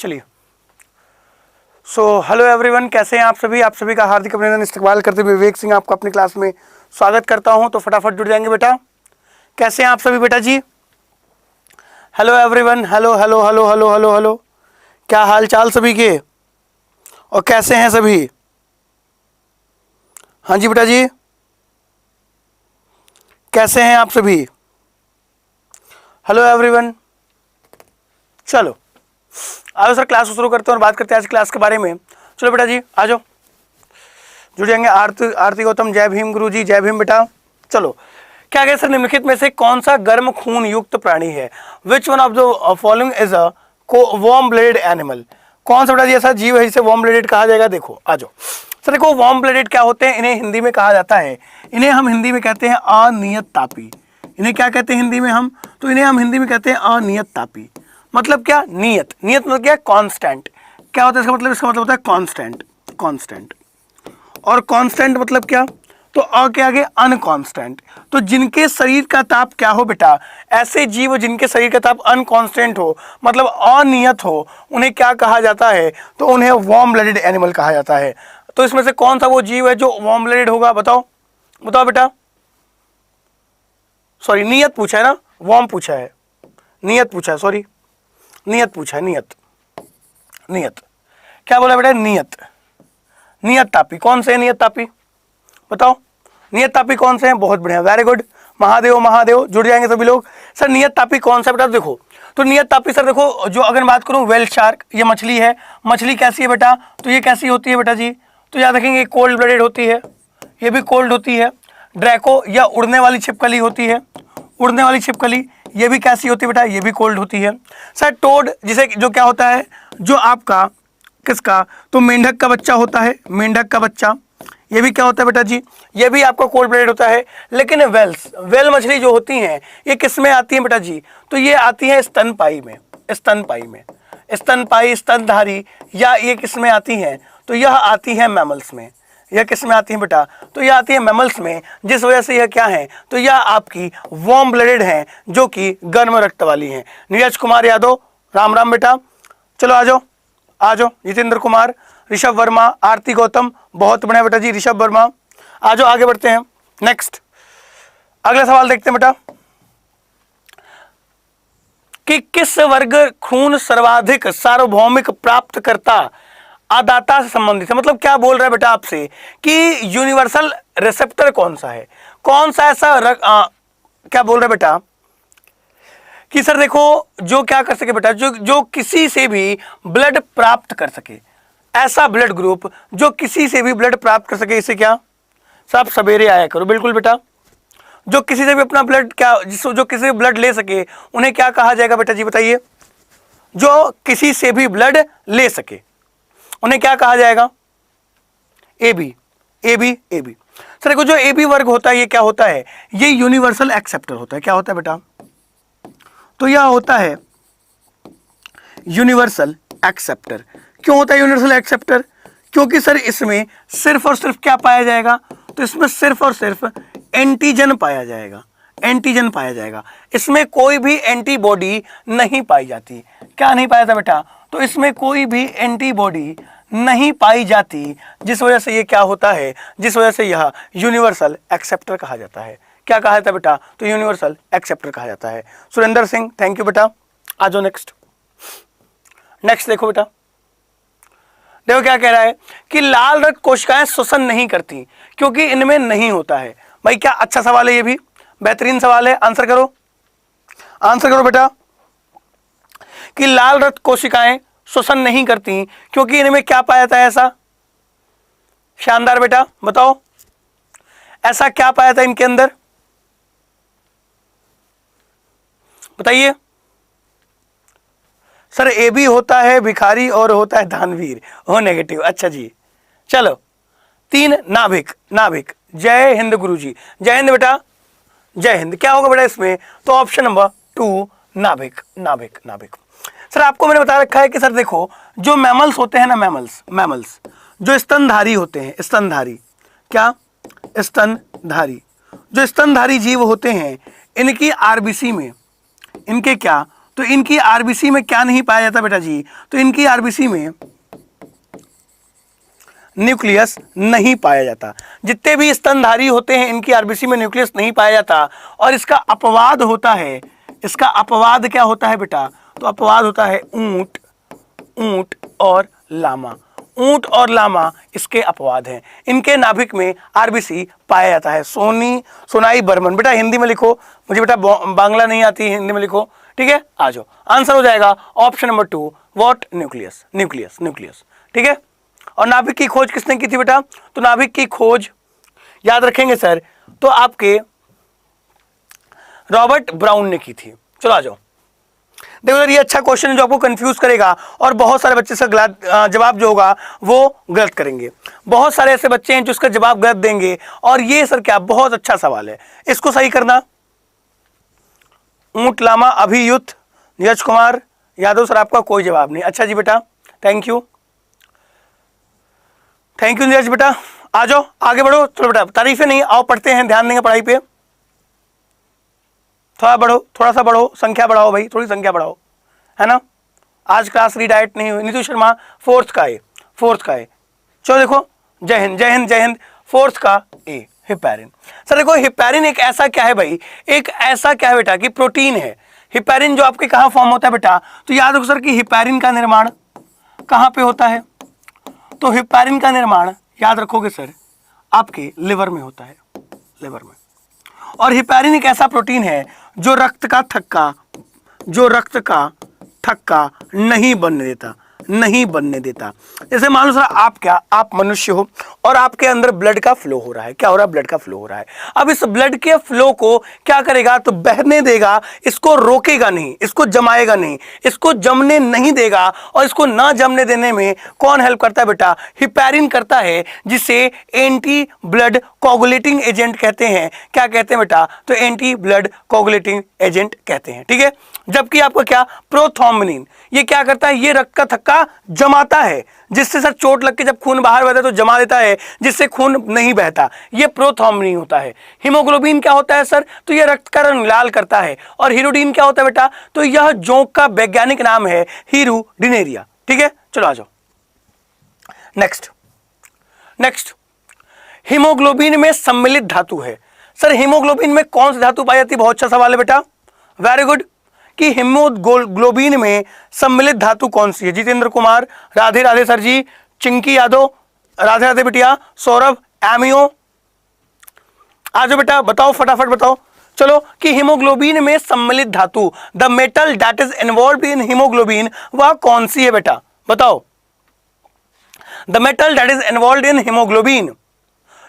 चलिए। Hello everyone, कैसे हैं आप सभी? आप सभी का हार्दिक अभिनंदन इस्तकबाल करते हुए विवेक सिंह आपको अपनी क्लास में स्वागत करता हूं। तो फटाफट जुड़ जाएंगे बेटा। कैसे हैं आप सभी बेटा जी? Hello everyone, hello hello hello hello hello hello, क्या हाल चाल सभी के और कैसे हैं सभी? हाँ जी बेटा जी, कैसे हैं आप सभी? Hello everyone. चलो आओ सर, क्लास शुरू करते हैं और बात करते हैं आज क्लास के बारे में। चलो बेटा जी आ जाओ, जुड़ जाएंगे। आरती गौतम, जय भीम गुरु जी, जय भीम बेटा। चलो, क्या गया सर, निम्नलिखित में से कौन सा गर्म खून युक्त प्राणी है? Which one of the following is a warm blooded animal? कौन सा बेटा जी ऐसा जीव है जिसे वार्म ब्लडेड कहा जाएगा? देखो आ जाओ सर। देखो वार्म ब्लडेड क्या होते हैं, इन्हें हिंदी में कहा जाता है, इन्हें हम हिंदी में कहते हैं अनियत तापी। इन्हें क्या कहते हैं हिंदी में हम? तो इन्हें हम हिंदी में कहते हैं अनियत तापी। मतलब क्या? नियत। नियत मतलब क्या? कांस्टेंट। क्या होता है इसका मतलब? इसका मतलब होता है कांस्टेंट। कांस्टेंट। और कांस्टेंट मतलब क्या? तो अ के आगे अनकांस्टेंट। तो जिनके शरीर का ताप क्या हो बेटा, ऐसे जीव जिनके शरीर का ताप अनकांस्टेंट हो, मतलब अनियत हो, उन्हें क्या कहा जाता है? तो उन्हें वार्म ब्लडेड एनिमल कहा जाता है। तो इसमें से कौन सा वो जीव है जो वार्म ब्लडेड होगा? बताओ बताओ बेटा। सॉरी, नियत पूछा है ना, वार्म पूछा है, नियत पूछा है, सॉरी नियत पूछा है। नियत, नियत क्या बोला बेटा? नियत। नियत तापी कौन से है? नियत तापी बताओ, नियत तापी कौन से हैं? बहुत बढ़िया, वेरी गुड। महादेव महादेव, जुड़ जाएंगे सभी लोग। सर नियत तापी कौन सा बेटा? देखो तो नियत तापी सर देखो, जो अगर बात करूं वेल शार्क, ये मछली है। मछली कैसी है बेटा? तो ये कैसी होती है बेटा जी? तो याद रखेंगे कोल्ड ब्लडेड होती है, ये भी कोल्ड होती है। ड्रैको या उड़ने वाली छिपकली होती है, उड़ने वाली छिपकली, ये भी कैसी होती है बेटा? ये भी कोल्ड होती है। सर टोड, जिसे जो क्या होता है, जो आपका किसका? तो मेंढक का बच्चा होता है, मेंढक का बच्चा, ये भी क्या होता है बेटा जी? ये भी आपका कोल्ड ब्लडेड होता है। लेकिन वेल्स, वेल मछली जो होती हैं, ये किस में आती है बेटा जी? तो ये आती है स्तनपाई में, स्तनपाई में, स्तनपाई, स्तनधारी, या ये किस में आती हैं? तो यह आती है मैमल्स में। यह किस में आती है बेटा? तो यह आती है मैमल्स में, जिस वजह से यह क्या है? तो यह आपकी वार्म ब्लडेड हैं, जो कि गर्म रक्त वाली हैं। नीरज कुमार यादव, राम राम बेटा। चलो आ जाओ आ जाओ। जितेंद्र कुमार, ऋषभ वर्मा, आरती गौतम, बहुत बढ़िया बेटा जी, ऋषभ वर्मा। आ जाओ आगे बढ़ते हैं। नेक्स्ट अगला सवाल देखते हैं बेटा कि किस वर्ग खून सर्वाधिक सार्वभौमिक प्राप्त करता अदाता से संबंधित है? मतलब क्या बोल रहा है बेटा आपसे कि यूनिवर्सल रिसेप्टर कौन सा है? कौन सा ऐसा क्या बोल रहा है बेटा कि सर देखो, जो क्या कर सके बेटा, जो किसी से भी ब्लड प्राप्त कर सके, ऐसा ब्लड ग्रुप जो किसी से भी ब्लड प्राप्त कर सके, इसे क्या? सब सवेरे आया करो, बिल्कुल बेटा। जो किसी से भी अपना ब्लड जो किसी से ब्लड ले सके, उन्हें क्या कहा जाएगा बेटा जी? बताइए। जो किसी से भी ब्लड ले सके, उन्हें क्या कहा जाएगा? A B, A B, A B. Sir देखो, जो ए बी वर्ग होता है, ये क्या होता है? ये यूनिवर्सल एक्सेप्टर होता है। क्या होता है बेटा? तो यह होता है यूनिवर्सल एक्सेप्टर। क्यों होता है यूनिवर्सल एक्सेप्टर? क्योंकि सर इसमें सिर्फ और सिर्फ क्या पाया जाएगा? तो इसमें सिर्फ और सिर्फ एंटीजन पाया जाएगा, एंटीजन पाया जाएगा। इसमें कोई भी एंटीबॉडी नहीं पाई जाती। क्या नहीं पाया था बेटा? तो इसमें कोई भी एंटीबॉडी नहीं पाई जाती, जिस वजह से ये क्या होता है? जिस वजह से यह यूनिवर्सल एक्सेप्टर कहा जाता है। क्या कहा जाता है बेटा? तो यूनिवर्सल एक्सेप्टर कहा जाता है। सुरेंद्र सिंह, थैंक यू बेटा। आ जाओ नेक्स्ट। नेक्स्ट देखो बेटा, देखो क्या कह रहा है कि लाल रक्त कोशिकाएं श्वसन नहीं करती क्योंकि इनमें नहीं होता है। भाई क्या अच्छा सवाल है, ये भी बेहतरीन सवाल है। आंसर करो, आंसर करो बेटा कि लाल रक्त कोशिकाएं श्वसन नहीं करती क्योंकि इनमें क्या पाया जाता है? ऐसा शानदार बेटा, बताओ ऐसा क्या पाया था इनके अंदर? बताइए। सर ए बी होता है भिखारी और होता है दानवीर, हो नेगेटिव। अच्छा जी, चलो। 3 नाभिक, नाभिक, जय हिंद गुरुजी, जय हिंद बेटा, जय हिंद। क्या होगा बेटा इसमें? तो ऑप्शन नंबर 2 नाभिक, नाभिक, नाभिक। सर आपको मैंने बता रखा है कि सर देखो, जो मैमल्स होते हैं ना, मैमल्स, मैमल्स जो स्तनधारी होते हैं, स्तनधारी, क्या? स्तनधारी, जो स्तनधारी जीव होते हैं, इनकी आरबीसी में, इनके क्या? तो इनकी आरबीसी में क्या नहीं पाया जाता बेटा जी? तो इनकी आरबीसी में न्यूक्लियस नहीं पाया जाता। जितने भी स्तनधारी होते हैं इनकी आरबीसी में न्यूक्लियस नहीं पाया जाता, और इसका अपवाद होता है। इसका अपवाद क्या होता है बेटा? तो अपवाद होता है ऊंट, ऊंट और लामा। ऊंट और लामा इसके अपवाद हैं। इनके नाभिक में आरबीसी पाया जाता है। सोनाई बर्मन, बेटा हिंदी में लिखो, मुझे बेटा बांग्ला नहीं आती, हिंदी में लिखो, ठीक है? आ जाओ, आंसर हो जाएगा option number 2, what? Nucleus, nucleus, nucleus, ठीक है? और नाभिक की खोज किसने की थी बेटा? तो नाभिक की खोज याद रखेंगे सर, तो आपके रॉबर्ट ब्राउन ने की थी। चलो आ जाओ, देखो सर ये अच्छा क्वेश्चन है जो आपको कंफ्यूज करेगा, और बहुत सारे बच्चे इसका जवाब जो होगा वो गलत करेंगे। बहुत सारे ऐसे बच्चे हैं जो इसका जवाब गलत देंगे, और ये सर क्या बहुत अच्छा सवाल है, इसको सही करना। ऊंट, लामा, अभियुक्त, नीरज कुमार यादव सर आपका कोई जवाब नहीं। अच्छा जी बेटा, thank you, thank you Neeraj बेटा। आ जाओ आगे बढ़ो। चलो बेटा तारीफें नहीं, आओ पढ़ते हैं, ध्यान देंगे पढ़ाई पे। थोड़ा बढ़ो, थोड़ा सा बढ़ो, संख्या बढ़ाओ भाई, थोड़ी संख्या बढ़ाओ, है ना? आज क्लास रीडायरेक्ट नहीं हुई। नीतू शर्मा फोर्थ का है, फोर्थ का है। चलो देखो, जय हिंद, जय हिंद, जय हिंद। फोर्थ का ए, हिपैरिन। सर देखो हिपैरिन एक ऐसा क्या है भाई, एक ऐसा क्या है बेटा कि प्रोटीन है। हिपैरिन जो आपके कहाँ फॉर्म होता है बेटा? तो याद रखो सर कि हिपैरिन का निर्माण कहाँ पे होता है? तो हिपैरिन का निर्माण याद रखोगे सर आपके लिवर में होता है, लिवर में। और हिपैरिन एक ऐसा प्रोटीन है जो रक्त का थक्का, जो रक्त का थक्का नहीं बनने देता, नहीं बनने देता। जैसे मान लो सर आप क्या, आप मनुष्य हो और आपके अंदर ब्लड का फ्लो हो रहा है। क्या हो रहा है? ब्लड का फ्लो हो रहा है। अब इस ब्लड के फ्लो को क्या करेगा? तो बहने देगा, इसको रोकेगा नहीं, इसको जमाएगा नहीं, इसको जमने नहीं देगा। और इसको ना जमने देने में कौन हेल्प करता है बेटा? हिपैरिन करता है, जिसे एंटी ब्लड कोगुलेटिंग एजेंट कहते हैं। क्या कहते हैं बेटा? तो एंटी ब्लड कोगुलेटिंग एजेंट कहते हैं, ठीक है? जबकि आपको क्या, प्रोथ्रोम्बिन, ये क्या करता है? ये रक्त का थक्का जमाता है, जिससे सर चोट लग के जब खून बाहर बहता है तो जमा देता है, जिससे खून नहीं बहता। ये प्रोथ्रोम्बिन होता है। हीमोग्लोबिन क्या होता है सर? तो ये रक्त का रंग लाल करता है। और हीरोडिन क्या होता है बेटा? तो यह जोंक का वैज्ञानिक नाम है हीरोडिनेरिया, ठीक है? चलो आ जाओ नेक्स्ट। नेक्स्ट, हीमोग्लोबिन में सम्मिलित धातु है। सर हीमोग्लोबिन में कौन सी धातु पाई जाती है? बहुत अच्छा सवाल है बेटा, वेरी गुड। कि हीमोग्लोबिन में सम्मिलित धातु कौन सी है? जितेंद्र कुमार, राधे राधे सर जी, चिंकी यादव, राधे राधे बिटिया, सौरभ, एमियो, आ जाओ बेटा, बताओ फटाफट बताओ। चलो कि हीमोग्लोबिन में सम्मिलित धातु, the metal that is involve in haemoglobin, वह कौन सी है बेटा? बताओ। The metal that is involve in haemoglobin,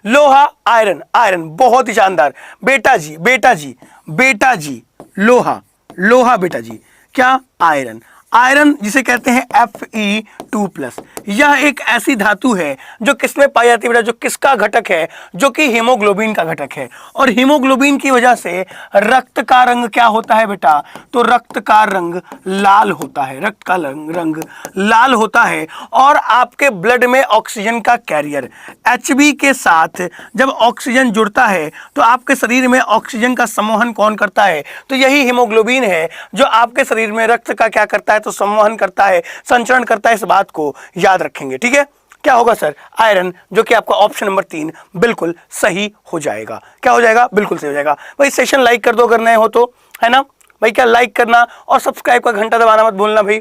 लोहा, आयरन। आयरन, बहुत ही शानदार बेटा जी, बेटा जी, बेटा जी, लोहा, लोहा बेटा जी। क्या? आयरन। आयरन जिसे कहते हैं Fe2+, यह एक ऐसी धातु है जो किसमें पाई जाती है बेटा? जो किसका घटक है? जो कि हीमोग्लोबिन का घटक है। और हीमोग्लोबिन की वजह से रक्त का रंग क्या होता है बेटा? तो रक्त का रंग लाल होता है, रक्त का रंग लाल होता है। और आपके ब्लड में ऑक्सीजन का कैरियर Hb के साथ जब ऑक्सीजन जुड़ता है तो आपके शरीर में ऑक्सीजन का संवहन कौन करता है? तो यही हीमोग्लोबिन है जो आपके शरीर में रक्त का क्या करता है? तो संवहन करता है, संचरण करता है। इस बात को याद रखेंगे, ठीक है? क्या होगा सर? आयरन, जो कि आपका ऑप्शन नंबर 3 बिल्कुल सही हो जाएगा। क्या हो जाएगा? बिल्कुल सही हो जाएगा। भाई सेशन लाइक कर दो अगर नए हो तो, है ना भाई? क्या लाइक करना और सब्सक्राइब का घंटा दबाना मत भूलना भाई।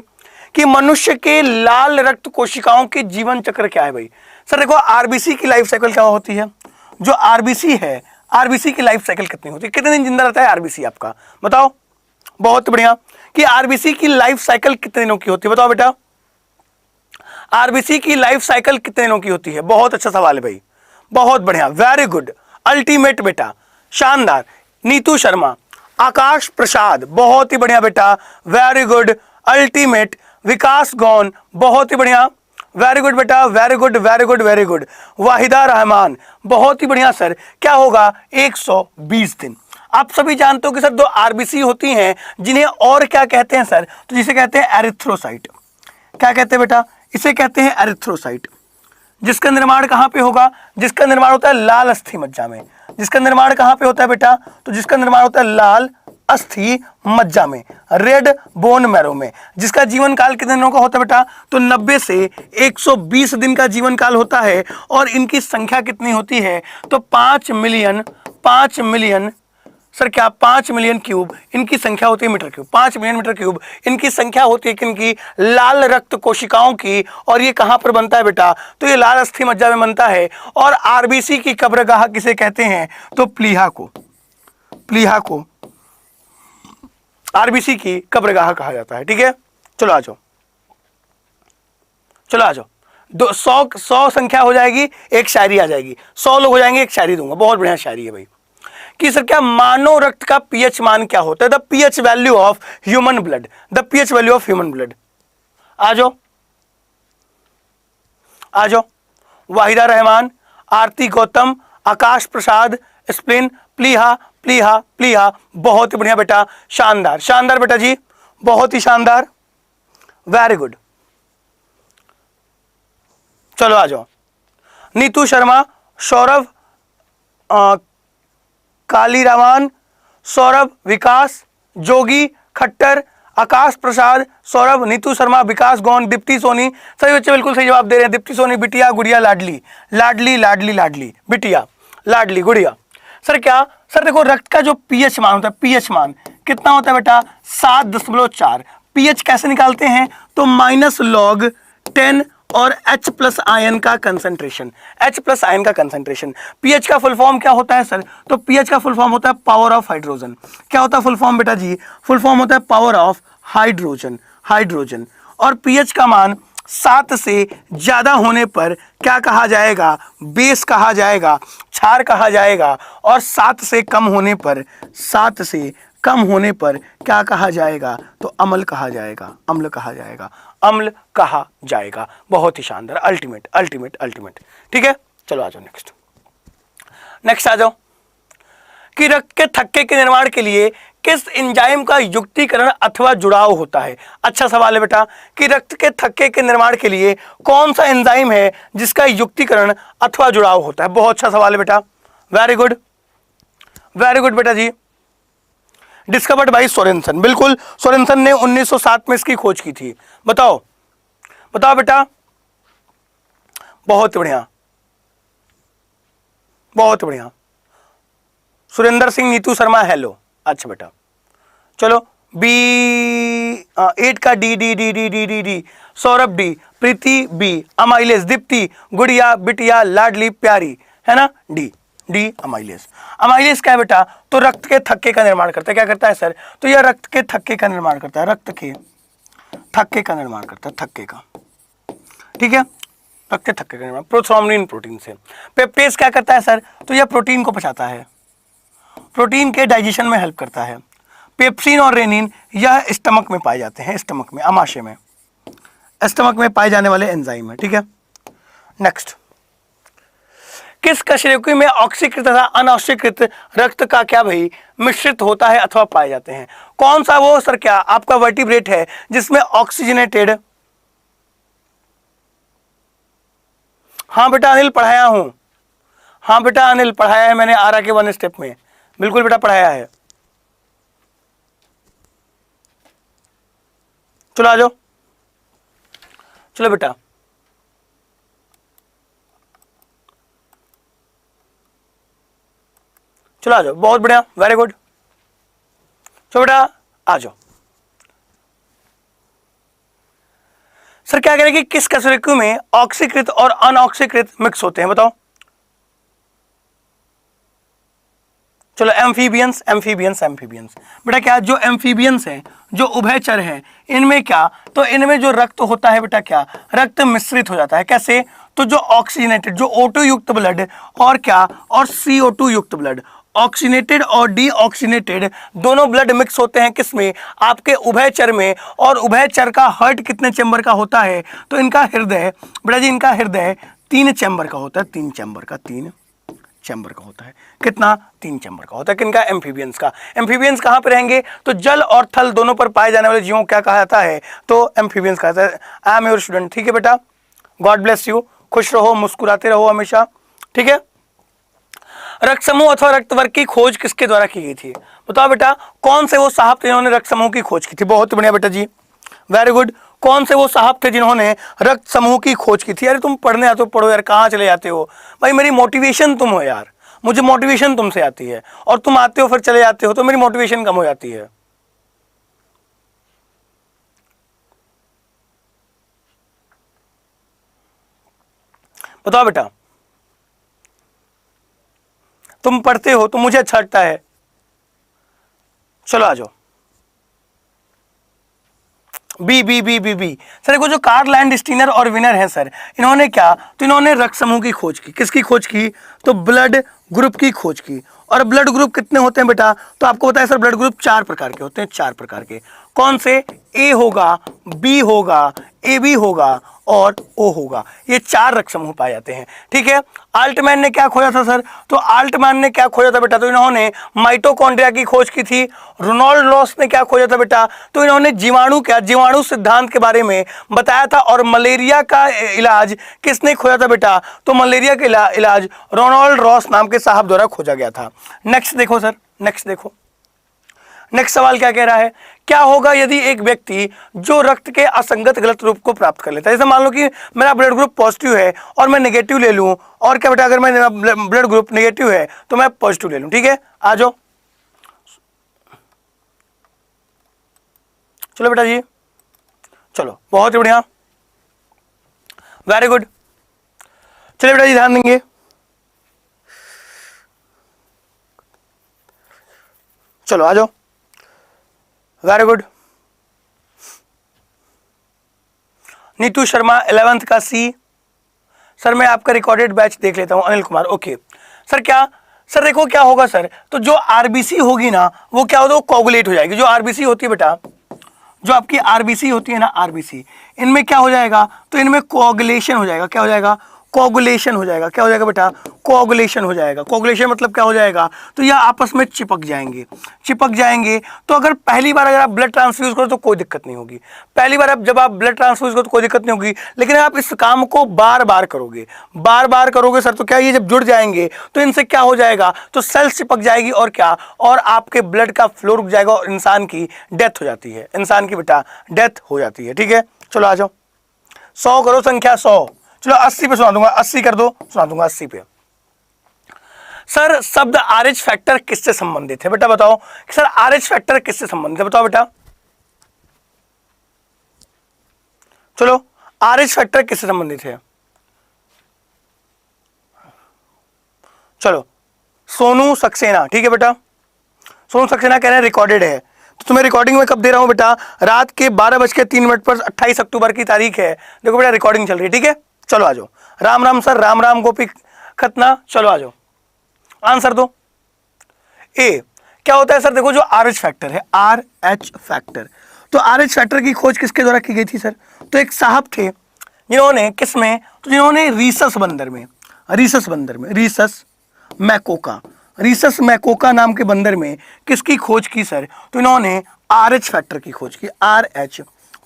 कि मनुष्य के लाल रक्त कोशिकाओं के जीवन चक्र क्या है भाई? सर देखो आरबीसी की लाइफ साइकिल क्या होती है? जो आरबीसी है, आरबीसी की लाइफ साइकिल कितनी होती है? कितने दिन जिंदा रहता है आरबीसी आपका? बताओ। बहुत बढ़िया। कि आरबीसी की लाइफ साइकिल कितने दिनों की होती है? बताओ बेटा, आरबीसी की लाइफ साइकिल कितने दिनों की होती है? बहुत अच्छा सवाल है भाई, बहुत बढ़िया, वेरी गुड, अल्टीमेट बेटा, शानदार। नीतू शर्मा, आकाश प्रसाद, बहुत ही बढ़िया बेटा, वेरी गुड, अल्टीमेट। विकास गौन, बहुत ही बढ़िया, वेरी गुड बेटा, very good, very good, very good. Waheeda Rahman, बहुत ही बढ़िया सर। क्या होगा? 120 दिन। आप सभी जानते हो कि सर दो आरबीसी होती हैं जिन्हें और क्या कहते हैं सर? तो जिसे कहते हैं एरिथ्रोसाइट। क्या कहते हैं बेटा? इसे कहते हैं एरिथ्रोसाइट। जिसका निर्माण कहां पे होगा? जिसका निर्माण होता है लाल अस्थि मज्जा में। जिसका निर्माण कहां पे होता है बेटा? तो जिसका निर्माण होता है लाल अस्थि मज्जा में, रेड बोन मैरो में, जिसका जीवन काल कितने दिनों का होता है बेटा? तो 90 से 120 दिन का जीवन काल होता है। और इनकी संख्या कितनी होती है? तो 5 मिलियन सर क्या 5 मिलियन क्यूब इनकी संख्या होती है, metre cube, 5 million metre cube इनकी संख्या होती है किनकी? लाल रक्त कोशिकाओं की। और ये कहां पर बनता है बेटा? तो ये लाल अस्थि मज्जा में बनता है। और आरबीसी की कब्रगाह किसे कहते हैं? तो प्लीहा को आरबीसी की कब्रगाह कहा जाता है। ठीक है, चलो आ जाओ 100 संख्या हो जाएगी, एक शायरी आ जाएगी, 100 लोग हो जाएंगे, एक शायरी दूंगा। बहुत बढ़िया शायरी है भाई कि सर क्या मानव रक्त का पीएच मान क्या होता है? The pH value of human blood, the pH value of human blood. आ जाओ वाहिदा रहमान, आरती गौतम, आकाश प्रसाद, स्प्लिन, प्लीहा। बहुत ही बढ़िया बेटा, शानदार बेटा जी, बहुत ही शानदार, वेरी गुड। चलो आ जाओ नीतू शर्मा, सौरभ, कालीरामान, सौरभ, विकास, जोगी, खट्टर, आकाश प्रसाद, सौरभ, नीतू शर्मा, विकास गौन, दीप्ति सोनी। सभी बच्चे बिल्कुल सही जवाब दे रहे हैं। दीप्ति सोनी, बिटिया, गुड़िया, लाडली, बिटिया, लाडली, गुड़िया। सर क्या? सर देखो रक्त का जो पीएच मान होता है, पीएच मान कितना होता है बेटा? 7.4। पीएच कैसे निकालते हैं? तो -log10 और H प्लस आयन का कंसंट्रेशन, पीएच का फुल फॉर्म क्या होता है सर? तो पीएच का फुल फॉर्म होता है पावर ऑफ हाइड्रोजन। क्या होता है फुल फॉर्म बेटा जी? फुल फॉर्म होता है पावर ऑफ हाइड्रोजन। और पीएच का मान 7 से ज्यादा होने पर क्या कहा जाएगा? बेस कहा जाएगा, क्षार कहा जाएगा। और 7 से कम होने पर क्या कहा जाएगा? तो अम्ल कहा जाएगा। बहुत ही शानदार, अल्टीमेट। ठीक है, चलो आ जाओ नेक्स्ट आ जाओ कि रक्त के थक्के के निर्माण के लिए किस एंजाइम का युक्तिकरण अथवा जुड़ाव होता है? अच्छा सवाल है बेटा कि रक्त के थक्के के निर्माण के लिए कौन सा एंजाइम है जिसका युक्तिकरण अथवा जुड़ाव होता है? बहुत अच्छा सवाल है बेटा, वेरी गुड बेटा जी। डिस्कवर्ड बाय सोरेनसन, बिल्कुल सोरेनसन ने 1907 में इसकी खोज की थी। बताओ बेटा, बहुत बढ़िया। सुरेंद्र सिंह, नीतू शर्मा, हेलो। अच्छा बेटा, चलो B8 का डी, सौरभ डी, प्रीति बी, अमाइलेस, दीप्ति, गुड़िया, बिटिया, लाडली, प्यारी, है ना? डी अमाइलेस क्या है बेटा? तो रक्त के थक्के का निर्माण करता है। क्या करता है सर? तो यह रक्त के थक्के का निर्माण करता है, थक्के का निर्माण करता है, थक्के का। ठीक है, रक्त के थक्के का निर्माण प्रोथ्रोम्बिन प्रोटीन से। पेप्टेज क्या करता है सर? तो यह प्रोटीन को पचाता है, प्रोटीन के डाइजेशन में हेल्प करता है। पेप्सिन और रेनिन यह स्टमक में पाए जाते हैं, आमाशय में, स्टमक में पाए जाने वाले एंजाइम है। ठीक है, नेक्स्ट, किस कशेरुकी में ऑक्सीकृत तथा अनऑक्सीकृत रक्त का क्या भाई मिश्रित होता है अथवा पाए जाते हैं? कौन सा वो सर क्या आपका वर्टिब्रेट है जिसमें ऑक्सीजनेटेड? हाँ बेटा अनिल, पढ़ाया हूं। हाँ बेटा अनिल, पढ़ाया है मैंने आरा के 1 स्टेप में, बिल्कुल बेटा पढ़ाया है। चलो आ जाओ, चलो बेटा, चलो आ जाओ, बहुत बढ़िया, वेरी गुड। चलो बेटा आ जाओ। सर क्या करें कि किस कशेरुकी में ऑक्सीकृत और अनऑक्सीकृत मिक्स होते हैं? बताओ। चलो एम्फीबियंस बेटा, क्या जो एम्फीबियंस हैं, जो उभयचर हैं, इनमें क्या? तो इनमें जो रक्त होता है बेटा, क्या रक्त मिश्रित हो जाता है। कैसे? तो जो ऑक्सीजनेटेड, जो O2 युक्त ब्लड और क्या, और CO2 युक्त ब्लड, ऑक्सीनेटेड और डीऑक्सीनेटेड दोनों ब्लड मिक्स होते हैं किसमें? आपके उभयचर में। और उभयचर का हार्ट कितने चैम्बर का होता है? तो इनका हृदय बेटा जी, इनका हृदय 3 चैम्बर का होता है, 3 चैम्बर का होता है। कितना? 3 चैम्बर का होता है। किनका? एम्फीबियंस का। एम्फीबियंस कहां पर रहेंगे? तो जल और थल दोनों पर पाए जाने वाले जीवों क्या कहा जाता है? तो एम्फीबियंस कहा जाता है। I am your student. ठीक है बेटा, गॉड ब्लेस यू, खुश रहो, मुस्कुराते रहो हमेशा। ठीक है, रक्त समूह अथवा रक्त वर्ग की खोज किसके द्वारा की गई थी? बताओ बेटा, कौन से वो साहब थे जिन्होंने रक्त समूह की खोज की थी? बहुत बढ़िया बेटा जी, वेरी गुड। कौन से वो साहब थे जिन्होंने रक्त समूह की खोज की थी? अरे तुम पढ़ने आते हो, पढ़ो यार, कहाँ चले जाते हो भाई? मेरी मोटिवेशन तुम हो यार, मुझे मोटिवेशन तुमसे आती है, और तुम आते हो फिर चले जाते हो, तो मेरी मोटिवेशन कम हो जाती है। बताओ बेटा, तुम पढ़ते हो तो मुझे अच्छा लगता है। चलो आ जाओ। B B B B B sir देखो, जो कार्ल लैंडस्टीनर और विनर है सर, इन्होंने क्या, तो इन्होंने रक्त समूह की खोज की। किसकी खोज की? तो ब्लड ग्रुप की खोज की। और ब्लड ग्रुप कितने होते हैं बेटा? तो आपको पता है सर, ब्लड ग्रुप 4 प्रकार के होते हैं, 4 प्रकार के। कौन से? ए होगा, बी होगा, ए बी होगा और ओ होगा। ये 4 रक्त समूह पाए जाते हैं, ठीक है। आल्टमैन ने क्या खोजा था सर? तो आल्टमैन ने क्या खोजा था बेटा? तो इन्होंने माइटोकॉन्ड्रिया की खोज की थी। रोनाल्ड रॉस ने क्या खोजा था बेटा? तो इन्होंने जीवाणु सिद्धांत के बारे में बताया था। और मलेरिया का इलाज किसने खोजा था बेटा? तो मलेरिया का इलाज रोनाल्ड रॉस नाम के साहब द्वारा खोजा गया था। नेक्स्ट देखो सर, नेक्स्ट देखो, नेक्स्ट सवाल क्या कह रहा है? क्या होगा यदि एक व्यक्ति जो रक्त के असंगत गलत रूप को प्राप्त कर लेता है? जैसे मान लो कि मेरा ब्लड ग्रुप पॉजिटिव है और मैं नेगेटिव ले लूं, और क्या बेटा, अगर मेरा ब्लड ग्रुप नेगेटिव है तो मैं पॉजिटिव ले लूं, ठीक है। आ जाओ, चलो बेटा जी, चलो, बहुत ही बढ़िया, वेरी गुड। चलिए बेटा जी, ध्यान देंगे। चलो आ जाओ, very good. Neetu Sharma 11th का सी। सर मैं आपका रिकॉर्डेड बैच देख लेता हूं। Anil Kumar, okay sir. क्या सर देखो क्या होगा सर, तो जो आरबीसी होगी ना, वो क्या होगा, वो कोगुलेट हो जाएगी। जो आरबीसी होती है बेटा, जो आपकी आरबीसी होती है ना, आरबीसी, इनमें क्या हो जाएगा, तो इनमें कोगुलेशन हो जाएगा। क्या हो जाएगा? कोगुलेशन हो जाएगा। क्या हो जाएगा बेटा? कोगुलेशन हो जाएगा। कोगुलेशन मतलब क्या हो जाएगा? तो यह आपस में चिपक जाएंगे, चिपक जाएंगे। तो अगर पहली बार अगर आप ब्लड ट्रांसफ्यूज करो तो कोई दिक्कत नहीं होगी। पहली बार जब आप ब्लड ट्रांसफ्यूज करो तो कोई दिक्कत नहीं होगी। लेकिन आप इस काम को बार बार करोगे, बार बार करोगे सर, तो क्या ये जब जुड़ जाएंगे तो इनसे क्या हो जाएगा, तो सेल्स चिपक जाएगी, और क्या, और आपके ब्लड का फ्लो रुक जाएगा और इंसान की डेथ हो जाती है। इंसान की बेटा डेथ हो जाती है, ठीक है। चलो आ जाओ, 100 करो, संख्या 100। चलो 80 पे सुना दूंगा, 80 कर दो, सुना दूंगा 80 पे। सर शब्द आरएच फैक्टर किससे संबंधित है? बेटा बताओ सर, आरएच फैक्टर किससे संबंधित है? बताओ बेटा, चलो आरएच फैक्टर किससे संबंधित है? चलो सोनू सक्सेना, ठीक है बेटा। सोनू सक्सेना कह रहे हैं रिकॉर्डेड है, तो तुम्हें रिकॉर्डिंग में कब दे रहा हूं बेटा? रात के 12:03 पर 28 अक्टूबर की तारीख है। देखो बेटा रिकॉर्डिंग चल रही है, ठीक है। चलो आ जाओ। राम राम सर, राम राम गोपी खतना। चलो आ जाओ, आंसर दो। ए क्या होता है सर? देखो जो आरएच फैक्टर है, आरएच फैक्टर, तो आरएच फैक्टर की खोज किसके द्वारा की गई थी सर? तो एक साहब थे जिन्होंने किसमें, तो जिन्होंने रीसस बंदर में, रीसस मैकोका, रीसस मैकोका नाम के बंदर में किसकी खोज की सर? तो इन्होंने आरएच फैक्टर की खोज की, आरएच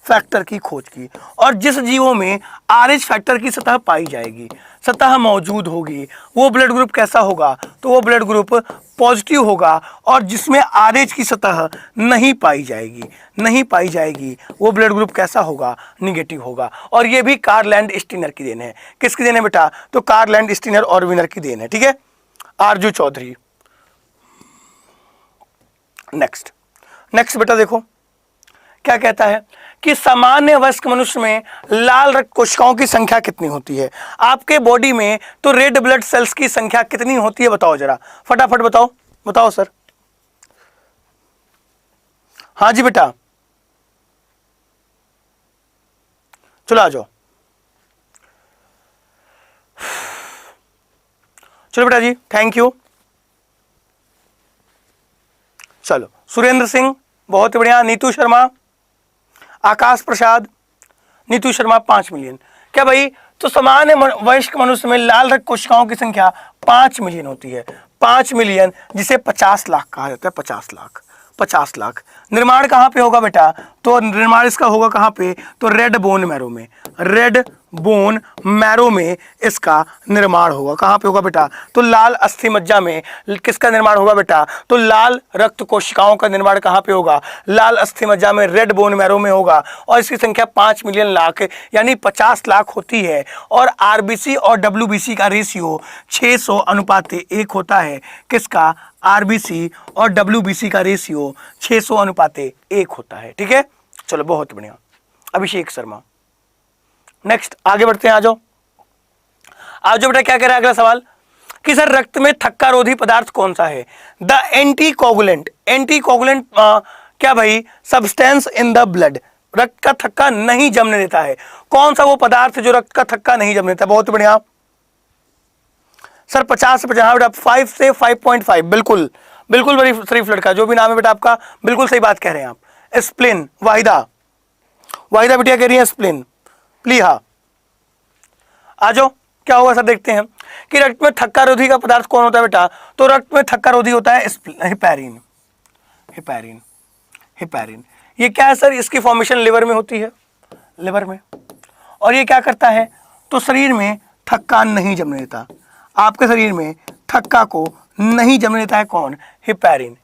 फैक्टर की खोज की। और जिस जीवों में आरएच फैक्टर की सतह पाई जाएगी, सतह मौजूद होगी, वो ब्लड ग्रुप कैसा होगा? तो वो ब्लड ग्रुप पॉजिटिव होगा। और जिसमें आरएच की सतह नहीं पाई जाएगी, नहीं पाई जाएगी, वो ब्लड ग्रुप कैसा होगा? निगेटिव होगा। और ये भी कार्ल लैंडस्टीनर की देन है। किसकी देन है बेटा? तो कार्ल लैंडस्टीनर और विनर की देन है, ठीक है। आरजू चौधरी। नेक्स्ट, नेक्स्ट बेटा देखो क्या कहता है कि सामान्य वयस्क मनुष्य में लाल रक्त कोशिकाओं की संख्या कितनी होती है? आपके बॉडी में तो रेड ब्लड सेल्स की संख्या कितनी होती है? बताओ जरा, फटाफट बताओ, बताओ सर। हाँ जी बेटा, चलो आ जाओ। चलो बेटा जी, थैंक यू। चलो सुरेंद्र सिंह, बहुत बढ़िया। नीतू शर्मा, आकाश प्रसाद, नीतू शर्मा 5 मिलियन। क्या भाई? तो सामान्य वयस्क मनुष्य में लाल रक्त कोशिकाओं की संख्या 5 मिलियन होती है, 5 मिलियन, जिसे 50 लाख कहा जाता है। 50 लाख, 50 लाख। निर्माण कहाँ पे होगा बेटा? तो निर्माण इसका होगा कहाँ पे? तो रेड बोन मैरो में, रेड बोन मैरो में इसका निर्माण होगा। कहां पे होगा बेटा? तो लाल अस्थि मज्जा में किसका निर्माण होगा बेटा? तो लाल रक्त कोशिकाओं का निर्माण कहां पे होगा? लाल अस्थि मज्जा में, रेड बोन मैरो में होगा। और इसकी संख्या 5 मिलियन लाख यानी 50 लाख होती है। और आरबीसी और डब्ल्यूबीसी का रेशियो 600 अनुपात 1 होता है। किसका? आरबीसी और डब्ल्यूबीसी का रेशियो 600 अनुपात 1 होता है। ठीक है, चलो बहुत बढ़िया। अभिषेक शर्मा, नेक्स्ट आगे बढ़ते हैं। आ जाओ बेटा, क्या कह रहा है अगला सवाल कि सर रक्त में थक्का रोधी पदार्थ कौन सा है? द एंटीकोगुलेंट क्या भाई? सब्सटेंस इन द ब्लड, रक्त का थक्का नहीं जमने देता है। कौन सा वो पदार्थ जो रक्त का थक्का नहीं जमने देता? बहुत बढ़िया सर, 50 से 50 बेटा, 5 से 5.5, बिल्कुल बिल्कुल बड़ी शरीफ लड़का, जो भी नाम है बेटा आपका, बिल्कुल सही बात कह रहे हैं आप। स्प्लिन, वाहिदा बिटिया कह रही है स्प्लिन, प्लीहा। आ जाओ, क्या होगा सर देखते हैं कि रक्त में थक्का रोधी का पदार्थ कौन होता है बेटा? तो रक्त में थक्का रोधी होता है हिपैरिन। ये क्या है सर? इसकी फॉर्मेशन लिवर में होती है, लिवर में। और ये क्या करता है? तो शरीर में थक्का नहीं जमने देता। आपके शरीर में थक्का को नहीं जमने देता है कौन? हिपैरिन।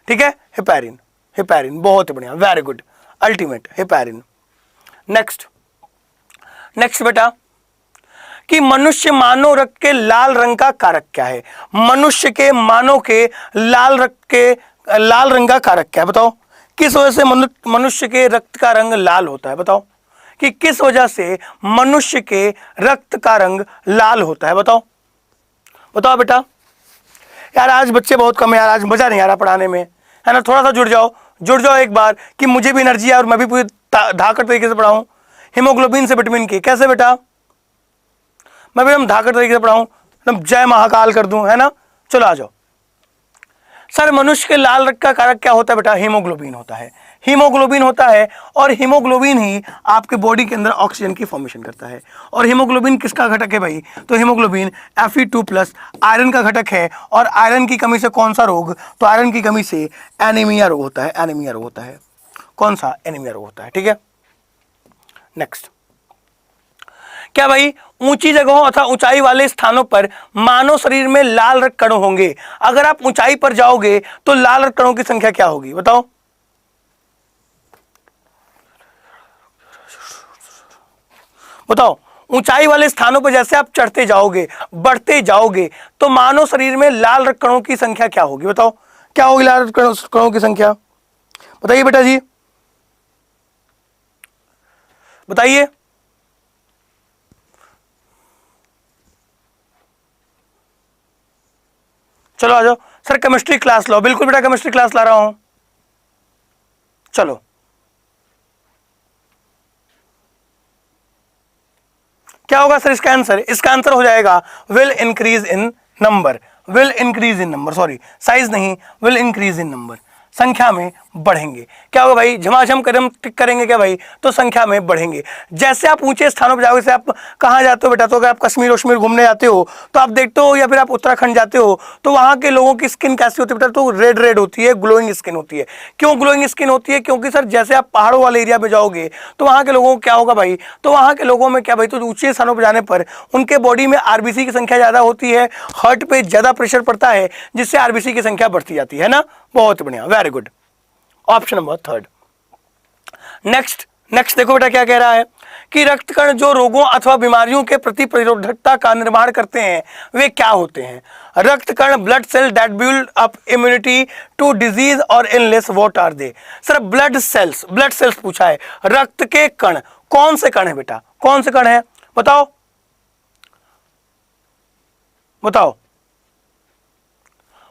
ठीक है, हिपैरिन, बहुत बढ़िया, very good, ultimate, heparin. Next बेटा कि मनुष्य मानव रक्त के लाल रंग का कारक क्या है? मनुष्य के मानव के लाल रंग का कारक क्या है? बताओ, किस वजह से मनुष्य के रक्त का रंग लाल होता है? बताओ कि किस वजह से मनुष्य के रक्त का रंग लाल होता है? बताओ बेटा। यार आज बच्चे बहुत कम है यार, आज मजा नहीं आ रहा पढ़ाने में, है ना? थोड़ा सा जुड़ जाओ एक बार कि मुझे भी एनर्जी है और मैं भी पूरी धाकड़ तरीके से पढ़ाऊं। हीमोग्लोबिन से विटामिन के, कैसे बेटा? मैं भी हम धाकड़ तरीके से पढ़ाऊं, जय महाकाल कर दूं, है ना? चलो आ जाओ सर। मनुष्य के लाल रक्त का कारक क्या होता है बेटा? हीमोग्लोबिन होता है। और हीमोग्लोबिन ही आपके बॉडी के अंदर ऑक्सीजन की फॉर्मेशन करता है। और हीमोग्लोबिन किसका घटक है भाई? तो हीमोग्लोबिन Fe2+ आयरन का घटक है। और आयरन की कमी से कौन सा रोग? तो आयरन की कमी से एनीमिया रोग होता है। कौन सा? एनीमिया रोग होता है। ठीक है, नेक्स्ट क्या भाई? ऊंची जगहों अथवा ऊंचाई वाले स्थानों पर मानव शरीर में लाल रक्त कण होंगे। अगर आप ऊंचाई पर जाओगे तो लाल रक्त कणों की संख्या क्या होगी? बताओ। ऊंचाई वाले स्थानों पर जैसे आप चढ़ते जाओगे, बढ़ते जाओगे, तो मानव शरीर में लाल रक्त कणों की संख्या क्या होगी? बताओ, क्या होगी लाल रक्त कणों की संख्या? बताइए बेटा जी, बताइए। चलो आ जाओ सर, केमिस्ट्री क्लास लो। बिल्कुल बेटा, केमिस्ट्री क्लास ला रहा हूं। चलो, क्या होगा सर इसका आंसर? इसका आंसर हो जाएगा will increase in number, sorry size नहीं, विल इंक्रीज इन नंबर, संख्या में बढ़ेंगे। क्या होगा भाई? झमाझम कदम टिक करेंगे क्या भाई? तो संख्या में बढ़ेंगे। जैसे आप ऊंचे स्थानों पर जाओगे, जैसे आप कहाँ जाते हो बेटा? तो अगर आप कश्मीर वश्मीर घूमने जाते हो तो आप देखते हो, या फिर आप उत्तराखंड जाते हो तो वहाँ के लोगों की स्किन कैसी होती है बेटा? तो रेड होती है, ग्लोइंग स्किन होती है। क्यों ग्लोइंग स्किन होती है? क्योंकि सर जैसे आप पहाड़ों वाले एरिया में जाओगे तो वहाँ के लोगों को क्या होगा भाई? तो वहाँ के लोगों में क्या भाई? तो ऊंचे स्थानों पर जाने पर उनके बॉडी में आरबीसी की संख्या ज़्यादा होती है, हार्ट पे ज़्यादा प्रेशर पड़ता है, जिससे आरबीसी की संख्या बढ़ती जाती है ना? बहुत बढ़िया, very good, option number 3। Next देखो बेटा क्या कह रहा है कि रक्त कण जो रोगों अथवा बीमारियों के प्रति प्रतिरोधकता का निर्माण करते हैं वे क्या होते हैं? रक्त कण, blood cell that build up immunity to disease और illness, what are they? Sir blood cells पूछा है। रक्त के कण, कौन से कण है बेटा? कौन से कण है? बताओ।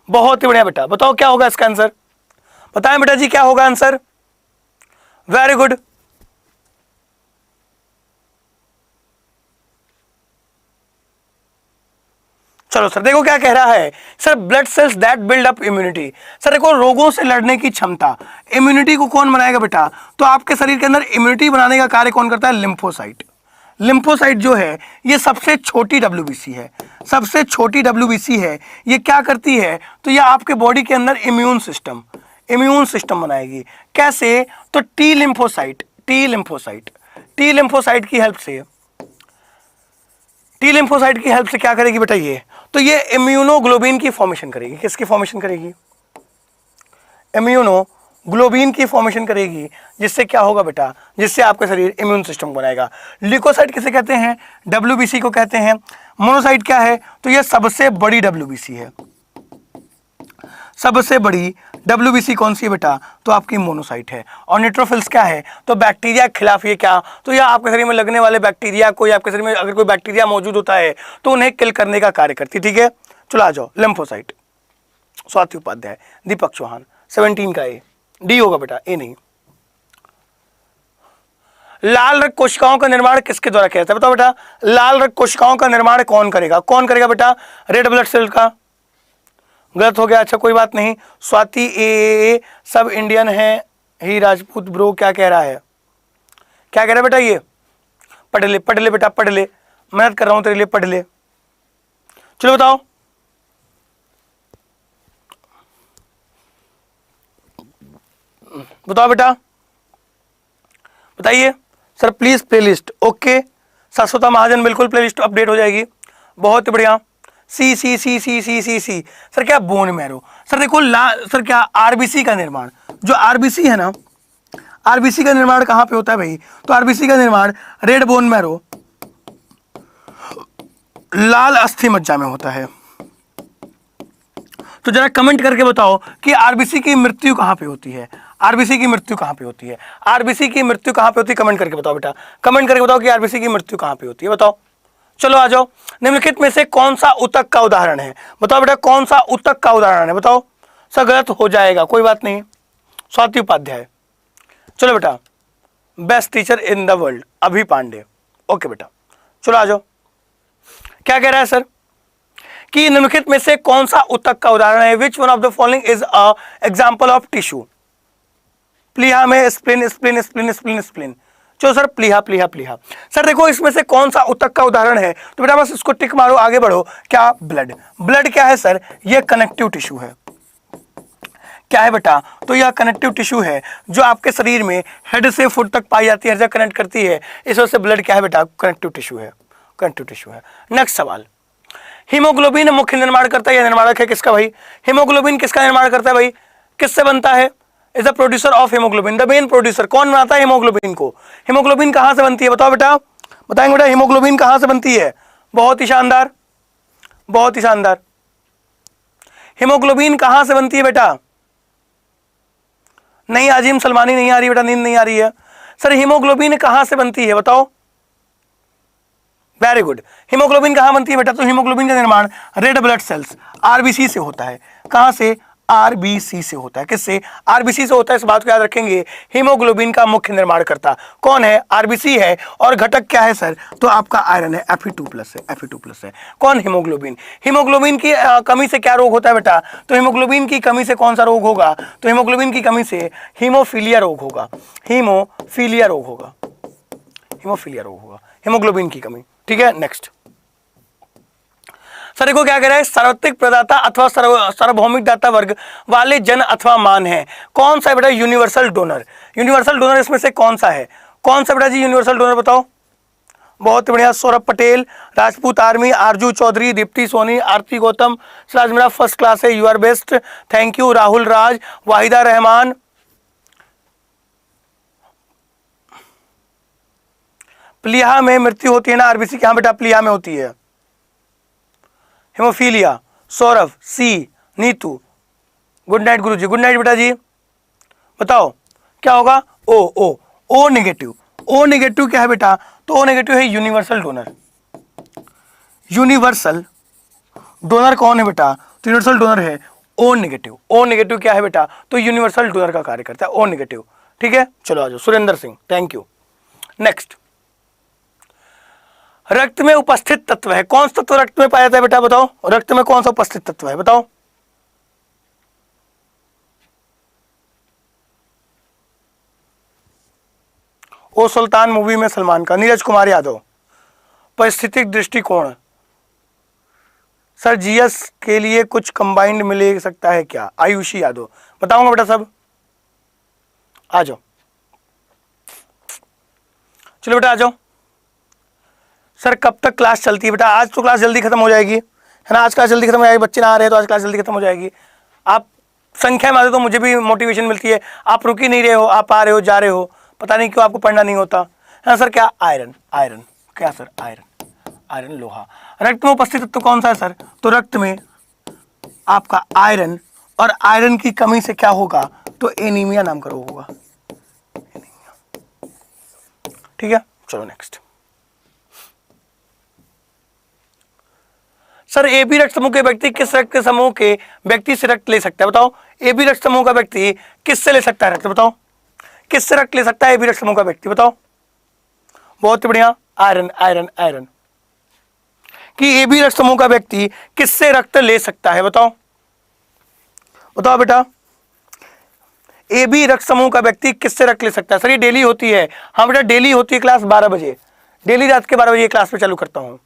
बहुत ही बढ़िया बेटा, बताओ क्या होगा इसका आंसर? बताएं बेटा जी, क्या होगा आंसर? वेरी गुड, चलो सर देखो क्या कह रहा है। Sir blood sales that build up immunity, sir देखो रोगों से लड़ने की क्षमता, इम्यूनिटी को कौन बनाएगा बेटा? तो आपके शरीर के अंदर इम्यूनिटी बनाने का कार्य कौन करता है? लिम्फोसाइट जो है ये सबसे छोटी डब्ल्यूबीसी है। ये क्या करती है? तो ये आपके बॉडी के अंदर इम्यून सिस्टम बनाएगी। कैसे? तो टी लिम्फोसाइट टी लिम्फोसाइट की हेल्प से, टी लिम्फोसाइट की हेल्प से क्या करेगी बेटा ये, तो ये इम्यूनोग्लोबिन की फॉर्मेशन करेगी। किसकी फॉर्मेशन करेगी? इम्यूनोग्लोबिन की फॉर्मेशन करेगी, जिससे क्या होगा बेटा, जिससे आपका शरीर इम्यून सिस्टम बनाएगा। ल्यूकोसाइट किसे कहते हैं? डब्ल्यूबीसी को कहते हैं। मोनोसाइट क्या है? तो ये सबसे बड़ी डब्ल्यूबीसी है। सबसे बड़ी डब्ल्यूबीसी कौन सी है बेटा? तो आपकी मोनोसाइट है। और न्यूट्रोफिल्स क्या है? तो बैक्टीरिया के खिलाफ ये क्या, तो यह आपके शरीर में लगने वाले बैक्टीरिया, कोई आपके शरीर में अगर कोई बैक्टीरिया मौजूद होता है तो उन्हें किल करने का कार्य करती है। ठीक है, चलो आ जाओ। लिम्फोसाइट, स्वाति उपाध्याय, दीपक चौहान, 17 का ए, डी होगा बेटा, ए नहीं। लाल रक्त कोशिकाओं का निर्माण किसके द्वारा किया जाता है? बताओ बेटा, लाल रक्त कोशिकाओं का निर्माण कौन करेगा? कौन करेगा बेटा? रेड ब्लड सेल का। गलत हो गया, अच्छा कोई बात नहीं। स्वाति ए, सब इंडियन है ही राजपूत ब्रो, क्या कह रहा है? क्या कह रहा है बेटा? ये पढ़ ले, पढ़ ले बेटा, पढ़ ले, मेहनत कर रहा हूं तेरे लिए, पढ़ ले। चलो बताओ, बताओ बेटा, बताइए सर प्लीज। प्लेलिस्ट ओके, शाश्वता महाजन, बिल्कुल प्लेलिस्ट अपडेट हो जाएगी, बहुत बढ़िया। सी सी सी सी सी सी सी सर क्या? Bone marrow. सर देखो सर क्या? आरबीसी का निर्माण, जो आरबीसी है ना, आरबीसी का निर्माण कहां पे होता है भाई? तो आरबीसी का निर्माण रेड बोन मैरो, लाल अस्थि मज्जा में होता है। तो जरा कमेंट करके बताओ कि आरबीसी की मृत्यु कहां पे होती है? आरबीसी की मृत्यु कहां पे होती है? आरबीसी की मृत्यु कहां पे होती है? कमेंट करके बताओ बेटा, कमेंट करके बताओ कि आरबीसी की मृत्यु कहां पे होती है, बताओ। चलो आ जाओ। निम्नलिखित में से कौन सा ऊतक का उदाहरण है? बताओ बेटा, कौन सा ऊतक का उदाहरण है? बताओ। सर गलत हो जाएगा, कोई बात नहीं। स्वाति उपाध्याय। चलो बेटा, best teacher in the world, अभी पांडे। ओके बेटा, चलो आ जाओ। क्या कह रहा है सर कि निम्नलिखित में से कौन सा ऊतक का उदाहरण है? Which one of the following is a example of tissue? प्लीहा में spleen spleen spleen spleen spleen. चलो सर, प्लीहा प्लीहा प्लीहा। सर देखो इसमें से कौन सा ऊतक का उदाहरण है? तो बेटा बस इसको टिक मारो, आगे बढ़ो। क्या? ब्लड। ब्लड क्या है सर? ये कनेक्टिव टिश्यू है। क्या है बेटा? तो यह कनेक्टिव टिश्यू है जो आपके शरीर में हेड से फुट तक पाई जाती है, हर जगह कनेक्ट करती है। इस वजह से ब्लड क्या है बेटा? कनेक्टिव टिश्यू है, कनेक्टिव टिश्यू है। नेक्स्ट सवाल, हीमोग्लोबिन मुख्य निर्माण करता है या निर्माणक है किसका भाई? हीमोग्लोबिन किसका निर्माण करता है भाई? किससे बनता है? Is the producer of haemoglobin, the main producer. कौन बनाता है हीमोग्लोबिन को? हीमोग्लोबिन कहां से बनती है? बताओ बेटा, बताएंगे बेटा, हीमोग्लोबिन कहां से बनती है? बहुत ही शानदार, बहुत ही शानदार। हीमोग्लोबिन कहां से बनती है बेटा? नहीं, आजिम सलमानी नहीं आ रही बेटा, नींद नहीं आ रही है। सर हीमोग्लोबिन कहां से बनती है बताओ? Very good. हीमोग्लोबिन कहां बनती है बेटा? तो हीमोग्लोबिन का निर्माण रेड ब्लड सेल्स, आरबीसी से होता है। कहां से? आरबीसी से होता है। किससे? आरबीसी से होता है, इस बात को याद रखेंगे। हीमोग्लोबिन का मुख्य निर्माणकर्ता कौन है? आरबीसी है। और घटक क्या है सर? तो आपका आयरन है, Fe2+ है, Fe2+ है। कौन? हीमोग्लोबिन। हीमोग्लोबिन की कमी से क्या रोग होता है बेटा? तो हीमोग्लोबिन की कमी से कौन सा रोग होगा? तो हीमोग्लोबिन की कमी से हीमोफीलिया रोग होगा, हीमोफीलिया रोग होगा, हीमोफीलिया रोग होगा, हीमोग्लोबिन की कमी। ठीक है, नेक्स्ट। सर देखो क्या कह रहा है? सार्वत्रिक प्रदाता अथवा सार्वभौमिक दाता वर्ग वाले जन अथवा मान है। कौन सा बेटा? Universal donor. यूनिवर्सल डोनर इसमें से कौन सा है? कौन सा बेटा जी यूनिवर्सल डोनर? बताओ। बहुत बढ़िया। सौरभ पटेल, राजपूत आर्मी, आरजू चौधरी, दीप्ति सोनी, आरती गौतम। सर आज मेरा फर्स्ट क्लास है, you are best, thank you. Rahul Raj, Waheeda Rehman. प्लीहा में मृत्यु होती है ना आरबीसी की? हाँ बेटा, प्लीहा में होती है। हेमोफीलिया, सौरभ, सी, नीतू। गुड नाइट गुरुजी, गुड नाइट बेटा जी। बताओ क्या होगा? ओ ओ ओ नेगेटिव। ओ नेगेटिव क्या है बेटा? तो ओ नेगेटिव है यूनिवर्सल डोनर। यूनिवर्सल डोनर कौन है बेटा? तो यूनिवर्सल डोनर है ओ नेगेटिव। ओ नेगेटिव क्या है बेटा? तो यूनिवर्सल डोनर का कार्य करता है ओ नेगेटिव। ठीक है, चलो आ जाओ। Surendra Singh, thank you. Next, रक्त में उपस्थित तत्व है। कौन सा तत्व रक्त में पाया जाता है बेटा? बताओ, रक्त में कौन सा उपस्थित तत्व है? बताओ। ओ सुल्तान मूवी में सलमान का। नीरज कुमार यादव, परिस्थितिक दृष्टिकोण। सर जीएस के लिए कुछ कंबाइंड मिल सकता है क्या? आयुषी यादव, बताऊंगा बेटा सब। आ जाओ, चलो बेटा आ जाओ। सर कब तक क्लास चलती है बेटा? आज तो क्लास जल्दी खत्म हो जाएगी, है ना, आज क्लास जल्दी खत्म हो जाएगी, बच्चे ना आ रहे हैं तो आज क्लास जल्दी खत्म हो जाएगी। आप संख्या में आते तो मुझे भी मोटिवेशन मिलती है, आप रुक ही नहीं रहे हो, आप आ रहे हो जा रहे हो, पता नहीं क्यों आपको पढ़ना नहीं होता है ना। सर क्या? आयरन, आयरन क्या सर? आयरन, आयरन लोहा। रक्त में उपस्थित तत्व कौन सा है सर? तो रक्त में आपका आयरन, और आयरन की कमी से क्या होगा? तो एनीमिया नाम का रोग होगा, एनीमिया। ठीक है, चलो नेक्स्ट। सर ए बी रक्त समूह के व्यक्ति किस रक्त समूह के व्यक्ति से रक्त ले सकता है? बताओ, ए बी रक्त समूह का व्यक्ति किससे ले सकता है रक्त? बताओ, किससे रक्त ले सकता है ए बी रक्त समूह का व्यक्ति? बताओ। बहुत बढ़िया, आयरन, आयरन, आयरन। कि ए बी रक्त समूह का व्यक्ति किससे रक्त ले सकता है? बताओ, बताओ बेटा, ए बी रक्त समूह का व्यक्ति किससे रक्त ले सकता है? सर ये डेली होती है। हाँ बेटा, डेली होती है क्लास 12 बजे, डेली रात के 12 बजे क्लास में चालू करता हूं।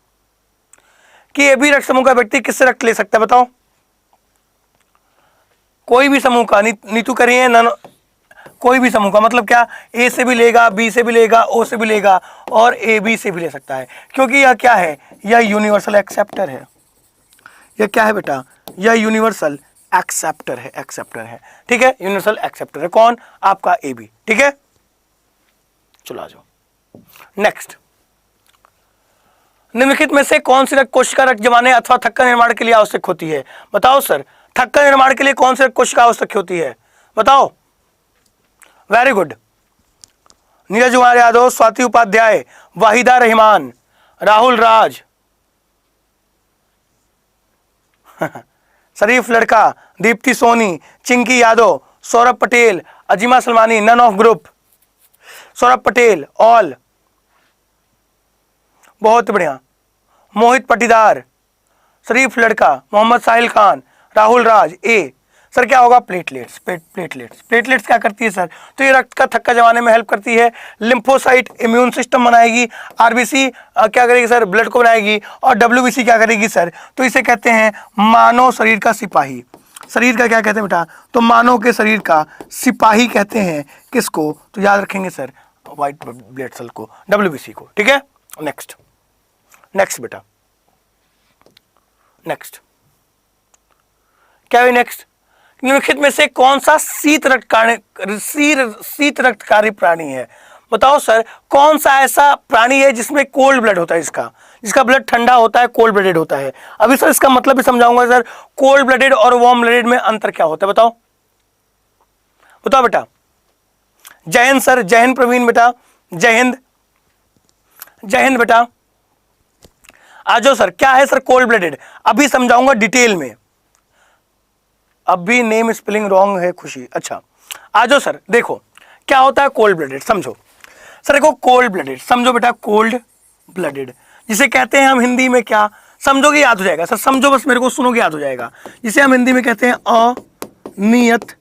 कि ए बी रक्त समूह का व्यक्ति किससे रक्त ले सकता है? बताओ, कोई भी समूह का, नीतू कर रही है, कोई भी समूह का, मतलब क्या? ए से भी लेगा, बी से भी लेगा, ओ से भी लेगा, और ए बी से भी ले सकता है, क्योंकि यह क्या है? यह यूनिवर्सल एक्सेप्टर है। यह क्या है बेटा? यह यूनिवर्सल एक्सेप्टर है, एक्सेप्टर है। ठीक है, यूनिवर्सल एक्सेप्टर है। कौन? आपका ए बी। ठीक है, चलो आ जाओ नेक्स्ट। निम्नलिखित में से कौन सी रक्त कोशिका रक्त जमाने अथवा थक्का निर्माण के लिए आवश्यक होती है? बताओ सर, थक्का निर्माण के लिए कौन सी रक्त कोशिका आवश्यक होती है? बताओ। वेरी गुड, नीरज कुमार यादव, स्वाति उपाध्याय, वाहिदा रहमान, राहुल राज, शरीफ लड़का, Deepti Soni, Chinki Yadav, Saurabh Patel, Azima Salmani, none of group, Saurabh Patel, all. बहुत बढ़िया, मोहित पटीदार, शरीफ लड़का, मोहम्मद साहिल खान, राहुल राज, ए। सर क्या होगा? Platelets, platelets. प्लेटलेट्स क्या करती है सर? तो ये रक्त का थक्का जमाने में हेल्प करती है। लिम्फोसाइट इम्यून सिस्टम बनाएगी, आरबीसी क्या करेगी सर? ब्लड को बनाएगी, और डब्ल्यूबीसी क्या करेगी सर? तो इसे कहते हैं मानव शरीर का सिपाही। शरीर का क्या कहते हैं बेटा? तो मानव के शरीर का सिपाही कहते हैं किसको? तो याद रखेंगे सर, व्हाइट ब्लड सेल को, डब्ल्यूबीसी को। ठीक है, नेक्स्ट, नेक्स्ट बेटा, नेक्स्ट क्या है? नेक्स्ट, निम्नलिखित में से कौन सा शीत रक्तकारी प्राणी है? बताओ सर, कौन सा ऐसा प्राणी है जिसमें कोल्ड ब्लड होता है? जिसका ब्लड ठंडा होता है, कोल्ड ब्लडेड होता है। अभी सर इसका मतलब भी समझाऊंगा सर, कोल्ड ब्लडेड और वार्म ब्लडेड में अंतर क्या होता है? बताओ, बताओ बेटा। जय हिंद सर, जय हिंद प्रवीण बेटा, जय हिंद, जय हिंद बेटा। आ जाओ सर, क्या है सर कोल्ड ब्लडेड? अभी समझाऊंगा डिटेल में। अभी नेम स्पेलिंग रॉन्ग है खुशी। अच्छा आ जाओ सर, देखो क्या होता है कोल्ड ब्लडेड, समझो सर। देखो कोल्ड ब्लडेड समझो बेटा, कोल्ड ब्लडेड जिसे कहते हैं हम हिंदी में, क्या समझोगे? याद हो जाएगा सर, समझो बस, मेरे को सुनोगे, याद हो जाएगा। जिसे हम हिंदी में कहते हैं अनियत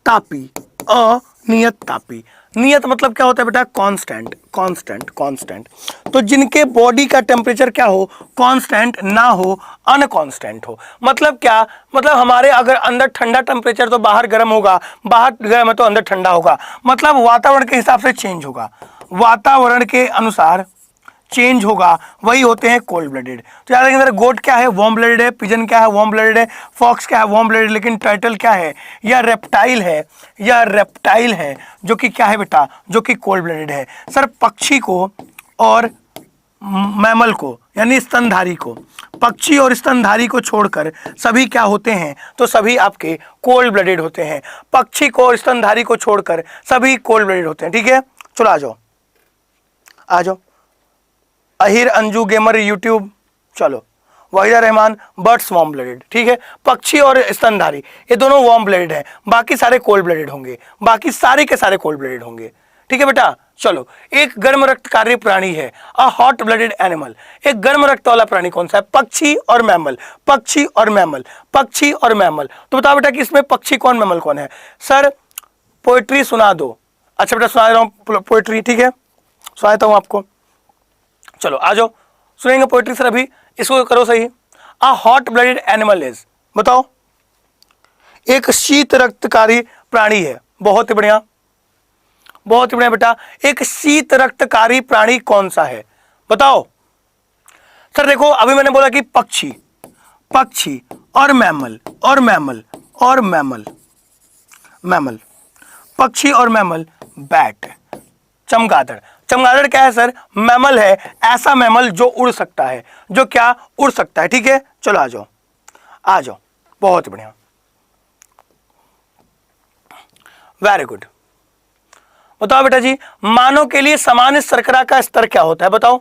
तापी, अनियत तापी। नियत मतलब क्या होता है बेटा? Constant, constant, constant. तो जिनके बॉडी का टेम्परेचर क्या हो? कांस्टेंट ना हो, अनकांस्टेंट हो। मतलब क्या? मतलब हमारे अगर अंदर ठंडा टेम्परेचर तो बाहर गर्म होगा, बाहर गर्म है तो अंदर ठंडा होगा। मतलब वातावरण के हिसाब से चेंज होगा, वातावरण के अनुसार चेंज होगा, वही होते हैं कोल्ड ब्लडेड। तो याद रखिए, गोट क्या है? वार्म ब्लडेड है। पिजन क्या है? वार्म ब्लडेड है। फॉक्स क्या है? Warm blooded. लेकिन टर्टल क्या है? यह रेप्टाइल है, यह रेप्टाइल है जो कि क्या है बेटा? जो कि कोल्ड ब्लडेड है। सर पक्षी को और मैमल को, यानी स्तनधारी को, पक्षी और स्तनधारी को छोड़कर सभी क्या होते हैं? तो सभी आपके कोल्ड ब्लडेड होते हैं। पक्षी को और स्तनधारी को छोड़कर सभी कोल्ड ब्लडेड होते हैं। ठीक है, चलो आ जाओ, आ जाओ। अहिर अंजू गेमर यूट्यूब, चलो। Waheeda Rahman, birds warm blooded. ठीक है, पक्षी और स्तनधारी ये दोनों वार्म ब्लडेड हैं, बाकी सारे कोल्ड ब्लडेड होंगे, बाकी सारे के सारे कोल्ड ब्लडेड होंगे। ठीक है बेटा, चलो। एक गर्म रक्तकारी प्राणी है, अ हॉट ब्लडेड एनिमल। एक गर्म रक्त वाला प्राणी कौन सा है? पक्षी और मैमल, पक्षी और मैमल, पक्षी और मैमल। तो बताओ बेटा कि इसमें पक्षी कौन, मैमल कौन है? सर पोएट्री सुना दो। अच्छा बेटा सुना रहा हूँ पोएट्री, ठीक है, सुनाता हूँ आपको। चलो आ जाओ, सुनेंगे पोएट्री सर। अभी इसको करो सही। A hot blooded animal is, बताओ। एक शीत रक्तकारी प्राणी है, बहुत ही बढ़िया। बहुत बढ़िया बेटा। एक शीत रक्तकारी प्राणी कौन सा है, बताओ। सर देखो अभी मैंने बोला कि पक्षी, पक्षी और मैमल और मैमल और मैमल, मैमल, पक्षी और मैमल, बैट, चमगादड़। चमगादड़ क्या है सर, मैमल है, ऐसा मैमल जो उड़ सकता है, जो क्या उड़ सकता है। ठीक है, चलो आ जाओ, आ जाओ, बहुत बढ़िया, वेरी गुड। बताओ बेटा जी, मानव के लिए सामान्य शर्करा का स्तर क्या होता है, बताओ।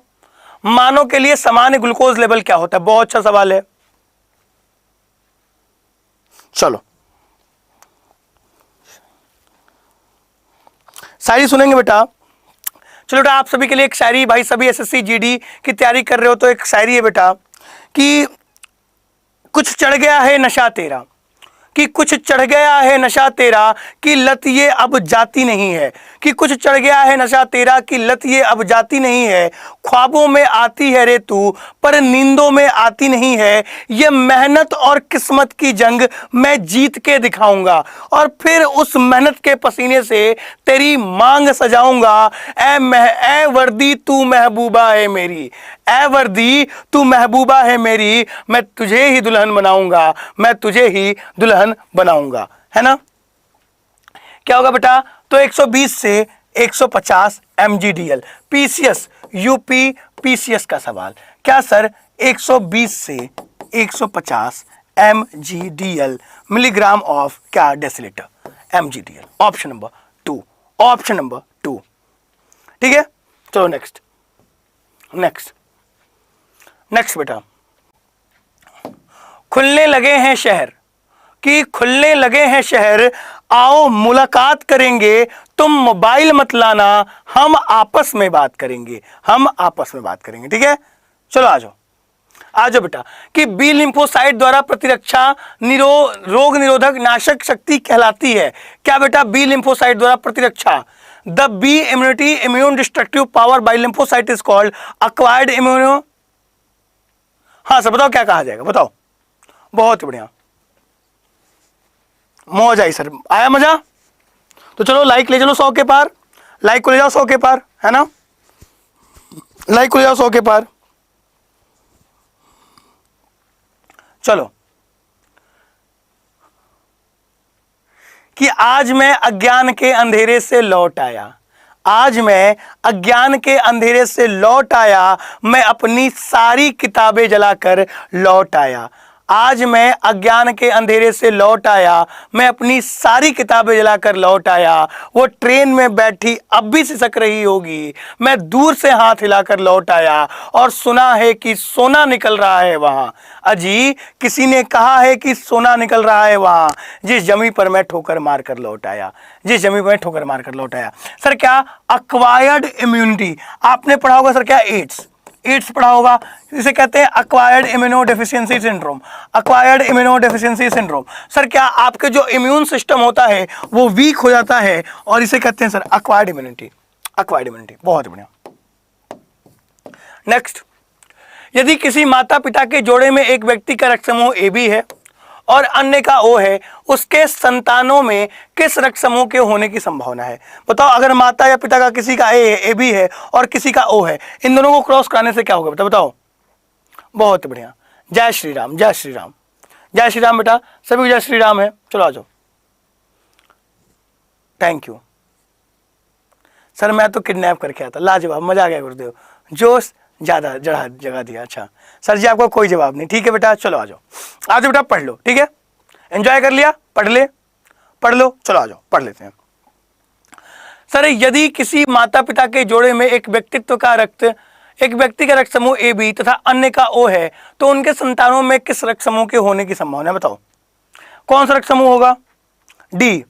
मानव के लिए सामान्य ग्लूकोज लेवल क्या होता है, बहुत अच्छा सवाल है। चलो शायरी सुनेंगे बेटा। चलो बेटा आप सभी के लिए एक शायरी, भाई सभी एसएससी जीडी की तैयारी कर रहे हो तो एक शायरी है बेटा कि कुछ चढ़ गया है नशा तेरा, कि कुछ चढ़ गया है नशा तेरा, कि लत ये अब जाती नहीं है, कि कुछ चढ़ गया है नशा तेरा, कि लत ये अब जाती नहीं है। ख्वाबों में आती है रे तू पर नींदों में आती नहीं है। ये मेहनत और किस्मत की जंग मैं जीत के दिखाऊंगा, और फिर उस मेहनत के पसीने से तेरी मांग सजाऊंगा। ए वर्दी तू महबूबा है मेरी, ए वर्दी तू महबूबा है मेरी, मैं तुझे ही दुल्हन बनाऊंगा, मैं तुझे ही दुल्हन बनाऊंगा, है ना। क्या होगा बेटा, तो 120 से 150 mgdl, पीसीएस यूपी पीसीएस का सवाल। क्या सर, 120 से 150 mgdl, मिलीग्राम ऑफ क्या डेसिलीटर, mgdl, option number 2, option number 2। ठीक है, चलो नेक्स्ट, नेक्स्ट, नेक्स्ट बेटा। खुलने लगे हैं शहर, कि खुलने लगे हैं शहर, आओ मुलाकात करेंगे, तुम मोबाइल मत लाना, हम आपस में बात करेंगे, हम आपस में बात करेंगे। ठीक है, चलो आ जाओ, आ जाओ बेटा। कि बी लिम्फोसाइट द्वारा प्रतिरक्षा रोग निरोधक नाशक शक्ति कहलाती है। क्या बेटा, बी लिम्फोसाइट द्वारा प्रतिरक्षा, the B immunity immune destructive power by lymphocyte is called acquired immuno. हाँ सर बताओ क्या कहा जाएगा, बताओ। बहुत बढ़िया, मौज आई सर, आया मजा। तो चलो लाइक ले चलो 100 के पार, लाइक को ले जाओ 100 के पार, है ना, लाइक को ले जाओ 100 के पार। चलो, कि आज मैं अज्ञान के अंधेरे से लौट आया, आज मैं अज्ञान के अंधेरे से लौट आया, मैं अपनी सारी किताबें जलाकर लौट आया। आज मैं अज्ञान के अंधेरे से लौट आया, मैं अपनी सारी किताबें जलाकर लौट आया। वो ट्रेन में बैठी अब भी सिसक रही होगी, मैं दूर से हाथ हिलाकर लौट आया, और सुना है कि सोना निकल रहा है वहां। अजी किसी ने कहा है कि सोना निकल रहा है वहां, जिस जमी पर मैं ठोकर मार कर लौट आया, जिस जमी पर मैं ठोकर मार कर लौट आया। सर क्या अक्वायर्ड इम्यूनिटी आपने पढ़ा होगा सर, क्या एड्स, एड्स पढ़ा होगा, इसे कहते हैं acquired immuno deficiency syndrome, acquired immuno deficiency syndrome. Sir क्या आपके जो इम्यून सिस्टम होता है वो वीक हो जाता है, और इसे कहते हैं sir acquired immunity, acquired immunity. बहुत बढ़िया, नेक्स्ट। यदि किसी माता पिता के जोड़े में एक व्यक्ति का रक्त समूह ए बी है और अन्य का ओ है, उसके संतानों में किस रक्त समूह के होने की संभावना है, बताओ। अगर माता या पिता का किसी का ए बी है और किसी का ओ है, इन दोनों को क्रॉस कराने से क्या होगा बेटा, बताओ। बहुत बढ़िया, जय श्री राम, जय श्री राम, जय श्री राम बेटा, सभी को जय श्री राम है। चलो आ जाओ, थैंक यू सर, मैं तो किडनैप करके आता, लाजवाब, मजा आ गया गुरुदेव, जोश ज्यादा जगह दिया। अच्छा सर जी आपका कोई जवाब नहीं, ठीक है बेटा, चलो आ जाओ, आ जाओ बेटा, पढ़ लो, ठीक है, एंजॉय कर लिया, पढ़ लो, चलो आ जाओ पढ़ लेते हैं। सर यदि किसी माता पिता के जोड़े में एक व्यक्ति का रक्त समूह ए बी तथा अन्य का ओ है, तो उनके संतानों में किस रक्त समूह के होने की संभावना है, बताओ। कौन सा रक्त समूह होगा, डी,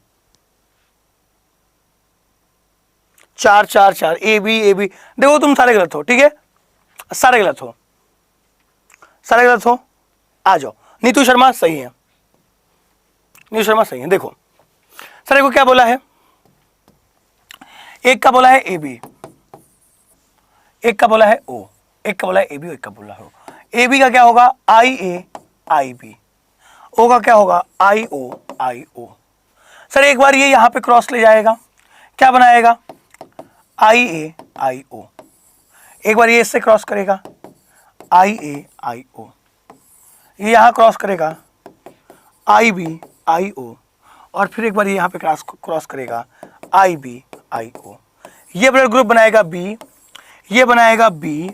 4 ए बी। देखो तुम सारे गलत हो, ठीक है, सारे गलत हो, सारे गलत हो, आ जाओ। नीतू शर्मा सही है, नीतू शर्मा सही है। देखो सर को क्या बोला है, एक का बोला है ए बी, एक का बोला है ओ, एक का बोला है ए बी, एक का बोला है ओ। ए बी का क्या होगा, आई ए आई बी, ओ का क्या होगा, आई ओ आई ओ। सर एक बार ये यहां पे क्रॉस ले जाएगा, क्या बनाएगा, IAIO, एक बार ये इससे क्रॉस करेगा IAIO, ये यहां क्रॉस करेगा IBIO, और फिर एक बार ये यहां पे क्रॉस करेगा IBIO। ये ब्लड ग्रुप बनाएगा B, ये बनाएगा B,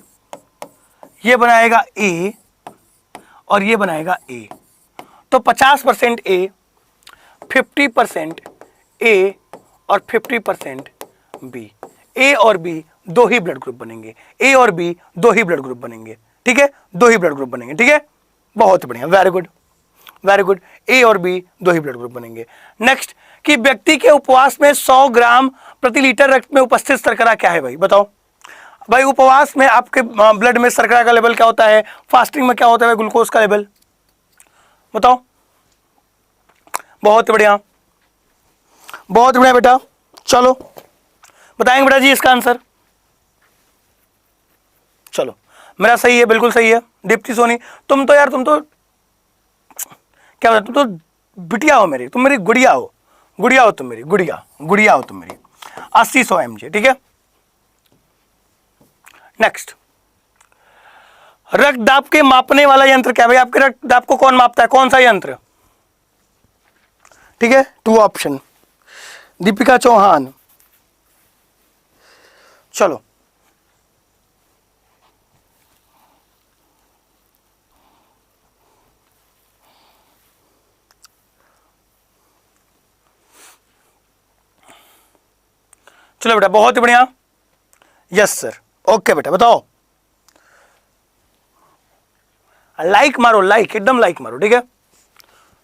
ये बनाएगा A, और ये बनाएगा A। तो 50% A, 50% A और 50% B। A और B दो ही ब्लड ग्रुप बनेंगे, A और B दो ही ब्लड ग्रुप बनेंगे, ठीक है, दो ही ब्लड ग्रुप बनेंगे, ठीक है, बहुत बढ़िया, very good very good. A और B दो ही ब्लड ग्रुप बनेंगे। नेक्स्ट, कि व्यक्ति के उपवास में 100 ग्राम प्रति लीटर रक्त में उपस्थित शर्करा क्या है भाई, बताओ भाई। उपवास में आपके ब्लड में शर्करा का लेवल क्या होता है, फास्टिंग में क्या होता है ग्लूकोज का लेवल, बताओ। बहुत बढ़िया बहुत बढ़िया बेटा, चलो बताएंगे बेटा जी इसका आंसर। चलो मेरा सही है, बिल्कुल सही है। दीप्ति सोनी, तुम तो यार, तुम तो क्या बताते, तुम तो बिटिया हो मेरी, तुम मेरी गुड़िया हो, गुड़िया हो तुम मेरी, गुड़िया गुड़िया हो तुम मेरी। 80-100 mg, ठीक है। नेक्स्ट, रक्तदाब के मापने वाला यंत्र क्या भाई, आपके रक्तदाब को कौन मापता है, कौन सा यंत्र, ठीक है। 2 ऑप्शन, दीपिका चौहान। चलो चलो बेटा, बहुत ही बढ़िया, यस सर, ओके बेटा, बताओ। लाइक मारो, लाइक एकदम लाइक मारो, ठीक है।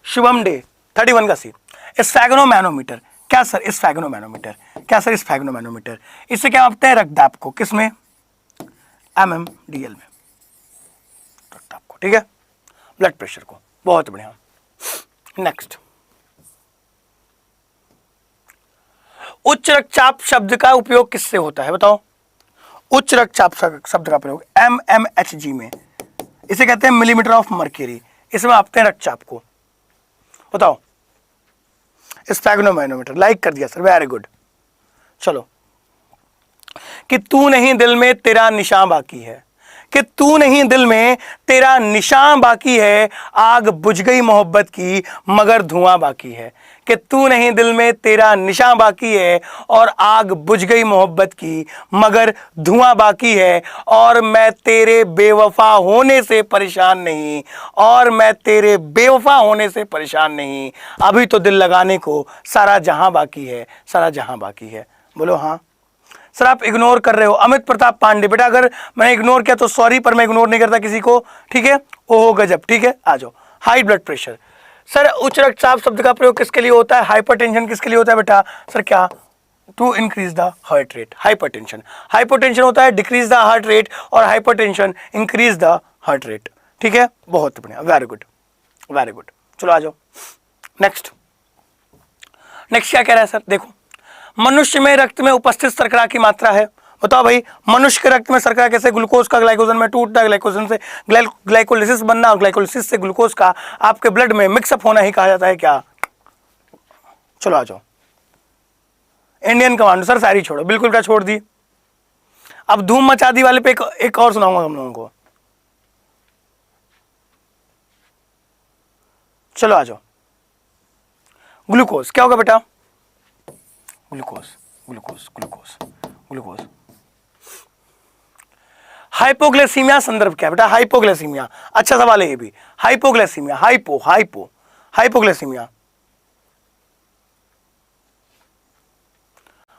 शुभम डे 31 का सी, स्फैग्नोमैनोमीटर, क्या सर स्फैग्नोमैनोमीटर, क्या सर स्फैग्नोमैनोमीटर, इससे क्या मापते हैं रक्तदाब को, किसमें, MMDL में, रक्तदाब को, ठीक है, ब्लड प्रेशर को, बहुत बढ़िया। नेक्स्ट, उच्च रक्तचाप शब्द का उपयोग किससे होता है, बताओ। उच्च रक्तचाप शब्द का प्रयोग MMHG में, इसे कहते हैं मिलीमीटर ऑफ मर्क्यूरी, इसमें मापते हैं रक्तचाप को, बताओ। स्फैग्नोमैनोमीटर, लाइक कर दिया सर, वेरी गुड। चलो, कि तू नहीं दिल में तेरा निशान बाकी है, कि तू नहीं दिल में तेरा निशान बाकी है, आग बुझ गई मोहब्बत की मगर धुआं बाकी है, कि तू नहीं दिल में तेरा निशान बाकी है और आग बुझ गई मोहब्बत की मगर धुआं बाकी है, और मैं तेरे बेवफा होने से परेशान नहीं, और मैं तेरे बेवफा होने से परेशान नहीं, अभी तो दिल लगाने को सारा जहां बाकी है, सारा जहां बाकी है, बोलो हाँ। सर आप इग्नोर कर रहे हो, अमित प्रताप पांडे, बेटा अगर मैंने इग्नोर किया तो सॉरी, पर मैं इग्नोर नहीं करता किसी को, ठीक है, ओहो गजब, ठीक है, आ जाओ। हाई ब्लड प्रेशर, सर उच्च रक्तचाप शब्द का प्रयोग किसके लिए होता है, हाइपरटेंशन किसके लिए होता है बेटा, सर क्या, to increase the heart rate, hypertension, hypotension होता है डिक्रीज द हार्ट रेट, और hypertension increase the heart rate, ठीक है, बहुत बढ़िया, वेरी गुड वेरी गुड। चलो आ जाओ नेक्स्ट। नेक्स्ट क्या कह रहा है सर, देखो, मनुष्य में रक्त में उपस्थित शर्करा की मात्रा है, बताओ भाई। मनुष्य के रक्त में शर्करा कैसे, ग्लूकोज का ग्लाइकोजन में टूटना, ग्लाइकोजन से ग्लाइकोलिसिस बनना, और ग्लाइकोलिसिस से ग्लूकोज का आपके ब्लड में मिक्सअप होना ही कहा जाता है क्या। चलो आ जाओ। इंडियन कमांडो, सर सारी छोड़ो, बिल्कुल क्या छोड़ दी। अब धूम मचा दी वाले पे एक और सुनाऊंगा हम लोगों को। चलो आ जाओ। ग्लूकोज क्या होगा बेटा, glucose glucose glucose glucose. Hypoglycaemia संदर्भ क्या है बेटा, हाइपोग्लाइसीमिया, अच्छा सवाल है ये भी। Hypoglycaemia, hypo hypo hypoglycaemia,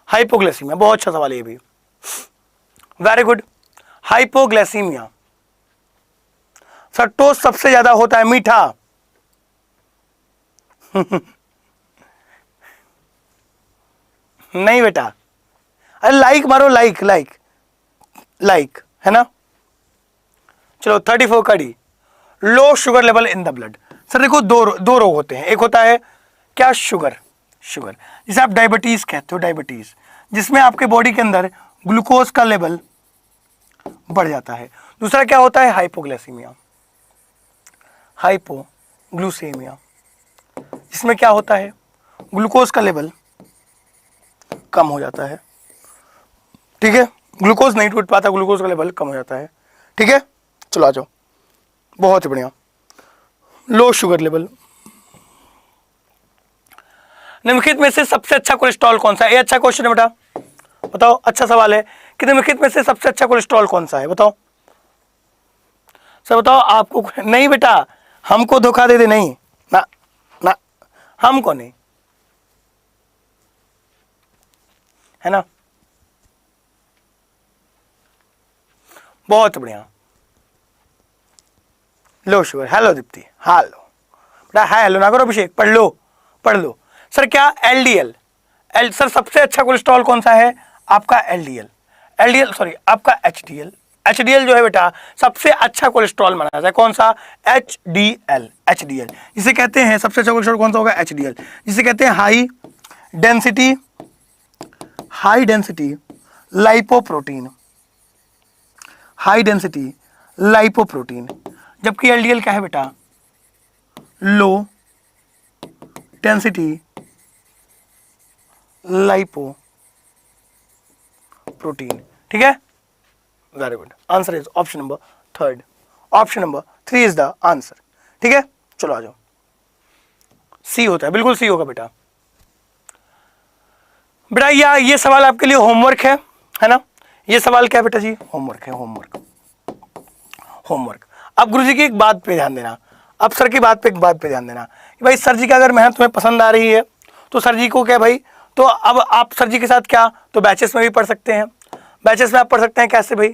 hypoglycaemia, बहुत अच्छा सवाल है ये भी, वेरी गुड। हाइपोग्लाइसीमिया, सक्टोज सबसे ज्यादा होता है मीठा। नहीं बेटा, अरे लाइक मारो, लाइक लाइक लाइक, है ना। चलो 34 का D, low sugar level in the blood. Sir देखो दो रोग होते हैं, एक होता है क्या, शुगर, शुगर जिसे आप डायबिटीज कहते हो, डायबिटीज जिसमें आपके बॉडी के अंदर ग्लूकोज का लेवल बढ़ जाता है। दूसरा क्या होता है, हाइपोग्लाइसीमिया, हाइपोग्लूसेमिया, जिसमें क्या होता है ग्लूकोज का लेवल कम हो जाता है, ठीक है, ग्लूकोज नहीं टूट पाता, ग्लूकोज का लेवल कम हो जाता है। ठीक है, चलो आ जाओ, बहुत ही बढ़िया। लो शुगर लेवल, निम्नलिखित में से सबसे अच्छा कोलेस्ट्रॉल कौन सा है? ये अच्छा क्वेश्चन है बेटा, बताओ, अच्छा सवाल है कि निम्नलिखित में से सबसे अच्छा कोलेस्ट्रॉल कौन सा है, बताओ सर, बताओ आपको। नहीं बेटा, हमको धोखा दे दे, नहीं ना ना, हमको नहीं, है ना। बहुत बढ़िया, low sugar. Hello Deepti, hello बेटा, हाय हेलो ना करो अभिषेक, पढ़ लो पढ़ लो। सर क्या एलडीएल, सर सबसे अच्छा कोलेस्ट्रॉल कौन सा है? आपका एलडीएल, एलडीएल सॉरी आपका एचडीएल। एचडीएल जो है बेटा सबसे अच्छा कोलेस्ट्रॉल माना जाता है, कौन सा? एचडीएल, एचडीएल जिसे कहते हैं, सबसे अच्छा कोलेस्ट्रॉल कौन सा होगा? एचडीएल, जिसे कहते हैं high density lipoprotein, high density lipoprotein. जबकि एलडीएल क्या है बेटा? Low density lipoprotein. ठीक है, very good, answer is option number third, option number 3 is the answer. ठीक है, चलो आ जाओ, सी होता है, बिल्कुल सी होगा बेटा। बेटा ये सवाल आपके लिए होमवर्क है ना। ये सवाल क्या है बेटा जी? होमवर्क है, होमवर्क। अब गुरुजी की एक बात पे ध्यान देना, अब सर की बात पे ध्यान देना कि भाई सर जी का अगर मेहनत तुम्हें पसंद आ रही है तो सर जी को क्या भाई, तो अब आप सर जी के साथ क्या, तो बैचेस में भी पढ़ सकते हैं। बैचेस में आप पढ़ सकते हैं कैसे भाई?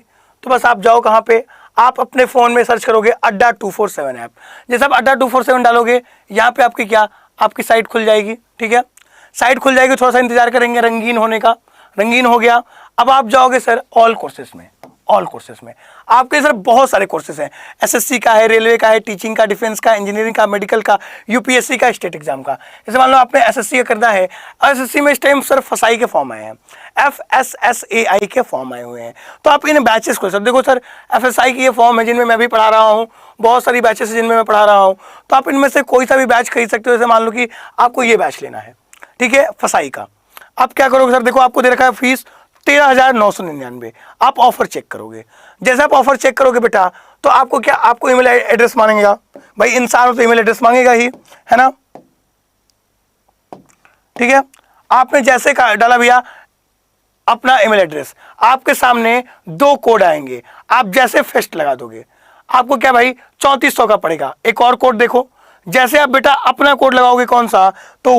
तो बस आप जाओ कहाँ पे, आप अपने फ़ोन में सर्च करोगे अड्डा 247 ऐप। जैसे आप अड्डा 247 डालोगे, यहाँ पे आपकी क्या, आपकी साइट खुल जाएगी। ठीक है, साइट खुल जाएगी, थोड़ा सा इंतजार करेंगे रंगीन होने का, रंगीन हो गया। अब आप जाओगे सर ऑल कोर्सेज में, ऑल कोर्सेज में आपके सर बहुत सारे कोर्सेज हैं, एसएससी का है, रेलवे का है, टीचिंग का, डिफेंस का, इंजीनियरिंग का, मेडिकल का, यूपीएससी का, स्टेट एग्जाम का। जैसे मान लो आपने एसएससी का करना है, एसएससी में इस टाइम सर फसाई के फॉर्म आए हैं, FSSAI के फॉर्म आए हुए हैं, तो आप इन बैचेस को, सर देखो सर FSI की ये फॉर्म है जिनमें मैं भी पढ़ा रहा हूँ, बहुत सारी बैचेस जिनमें मैं पढ़ा रहा हूँ, तो आप इनमें से कोई सा भी बैच खरीद सकते हो। जैसे मान लो कि आपको ये बैच लेना है, ठीक है, फसाई का, आप क्या करोगे सर, देखो आपको दे रखा है फीस 13,999, आप ऑफर चेक करोगे। जैसे आप ऑफर चेक करोगे बेटा, तो आपको क्या, आपको ईमेल एड्रेस मांगेगा भाई, इंसान तो ईमेल एड्रेस मांगेगा ही, है ना। ठीक है, आपने जैसे डाला भैया अपना ईमेल एड्रेस, आपके सामने 2 कोड आएंगे, आप जैसे फेस्ट लगा दोगे, आपको क्या भाई 3400 का पड़ेगा। एक और कोड देखो, जैसे आप बेटा अपना कोड लगाओगे, कौन सा, तो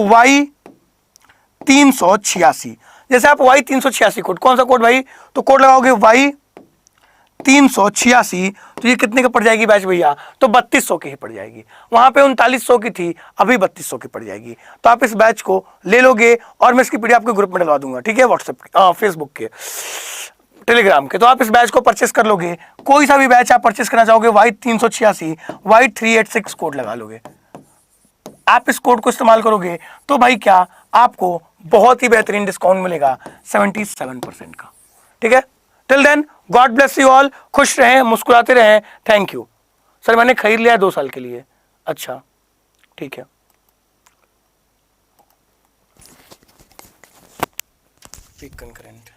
Y386, जैसे आप Y386 कोड, कौन सा कोड भाई, तो कोड लगाओगे Y386, तो ये कितने का पड़ जाएगी बैच भैया, तो 3200 की ही पड़ जाएगी। वहां पे 3900 की थी, अभी 3200 की पड़ जाएगी। तो आप इस बैच को ले लोगे और मैं इसकी पीडीएफ आपके ग्रुप में डलवा दूंगा। ठीक है, व्हाट्सएप, फेसबुक के, टेलीग्राम के। तो आप इस बैच को परचेस कर लोगे, कोई सा भी बैच आप परचेस करना चाहोगे, Y386 Y386 कोड लगा लोगे, आप इस कोड को इस्तेमाल करोगे तो भाई क्या, आपको बहुत ही बेहतरीन डिस्काउंट मिलेगा 77% का। ठीक है, till then God bless you all, खुश रहें, मुस्कुराते रहें। थैंक यू सर, मैंने खरीद लिया 2 साल के लिए। अच्छा ठीक है, पीक कंकरेंट।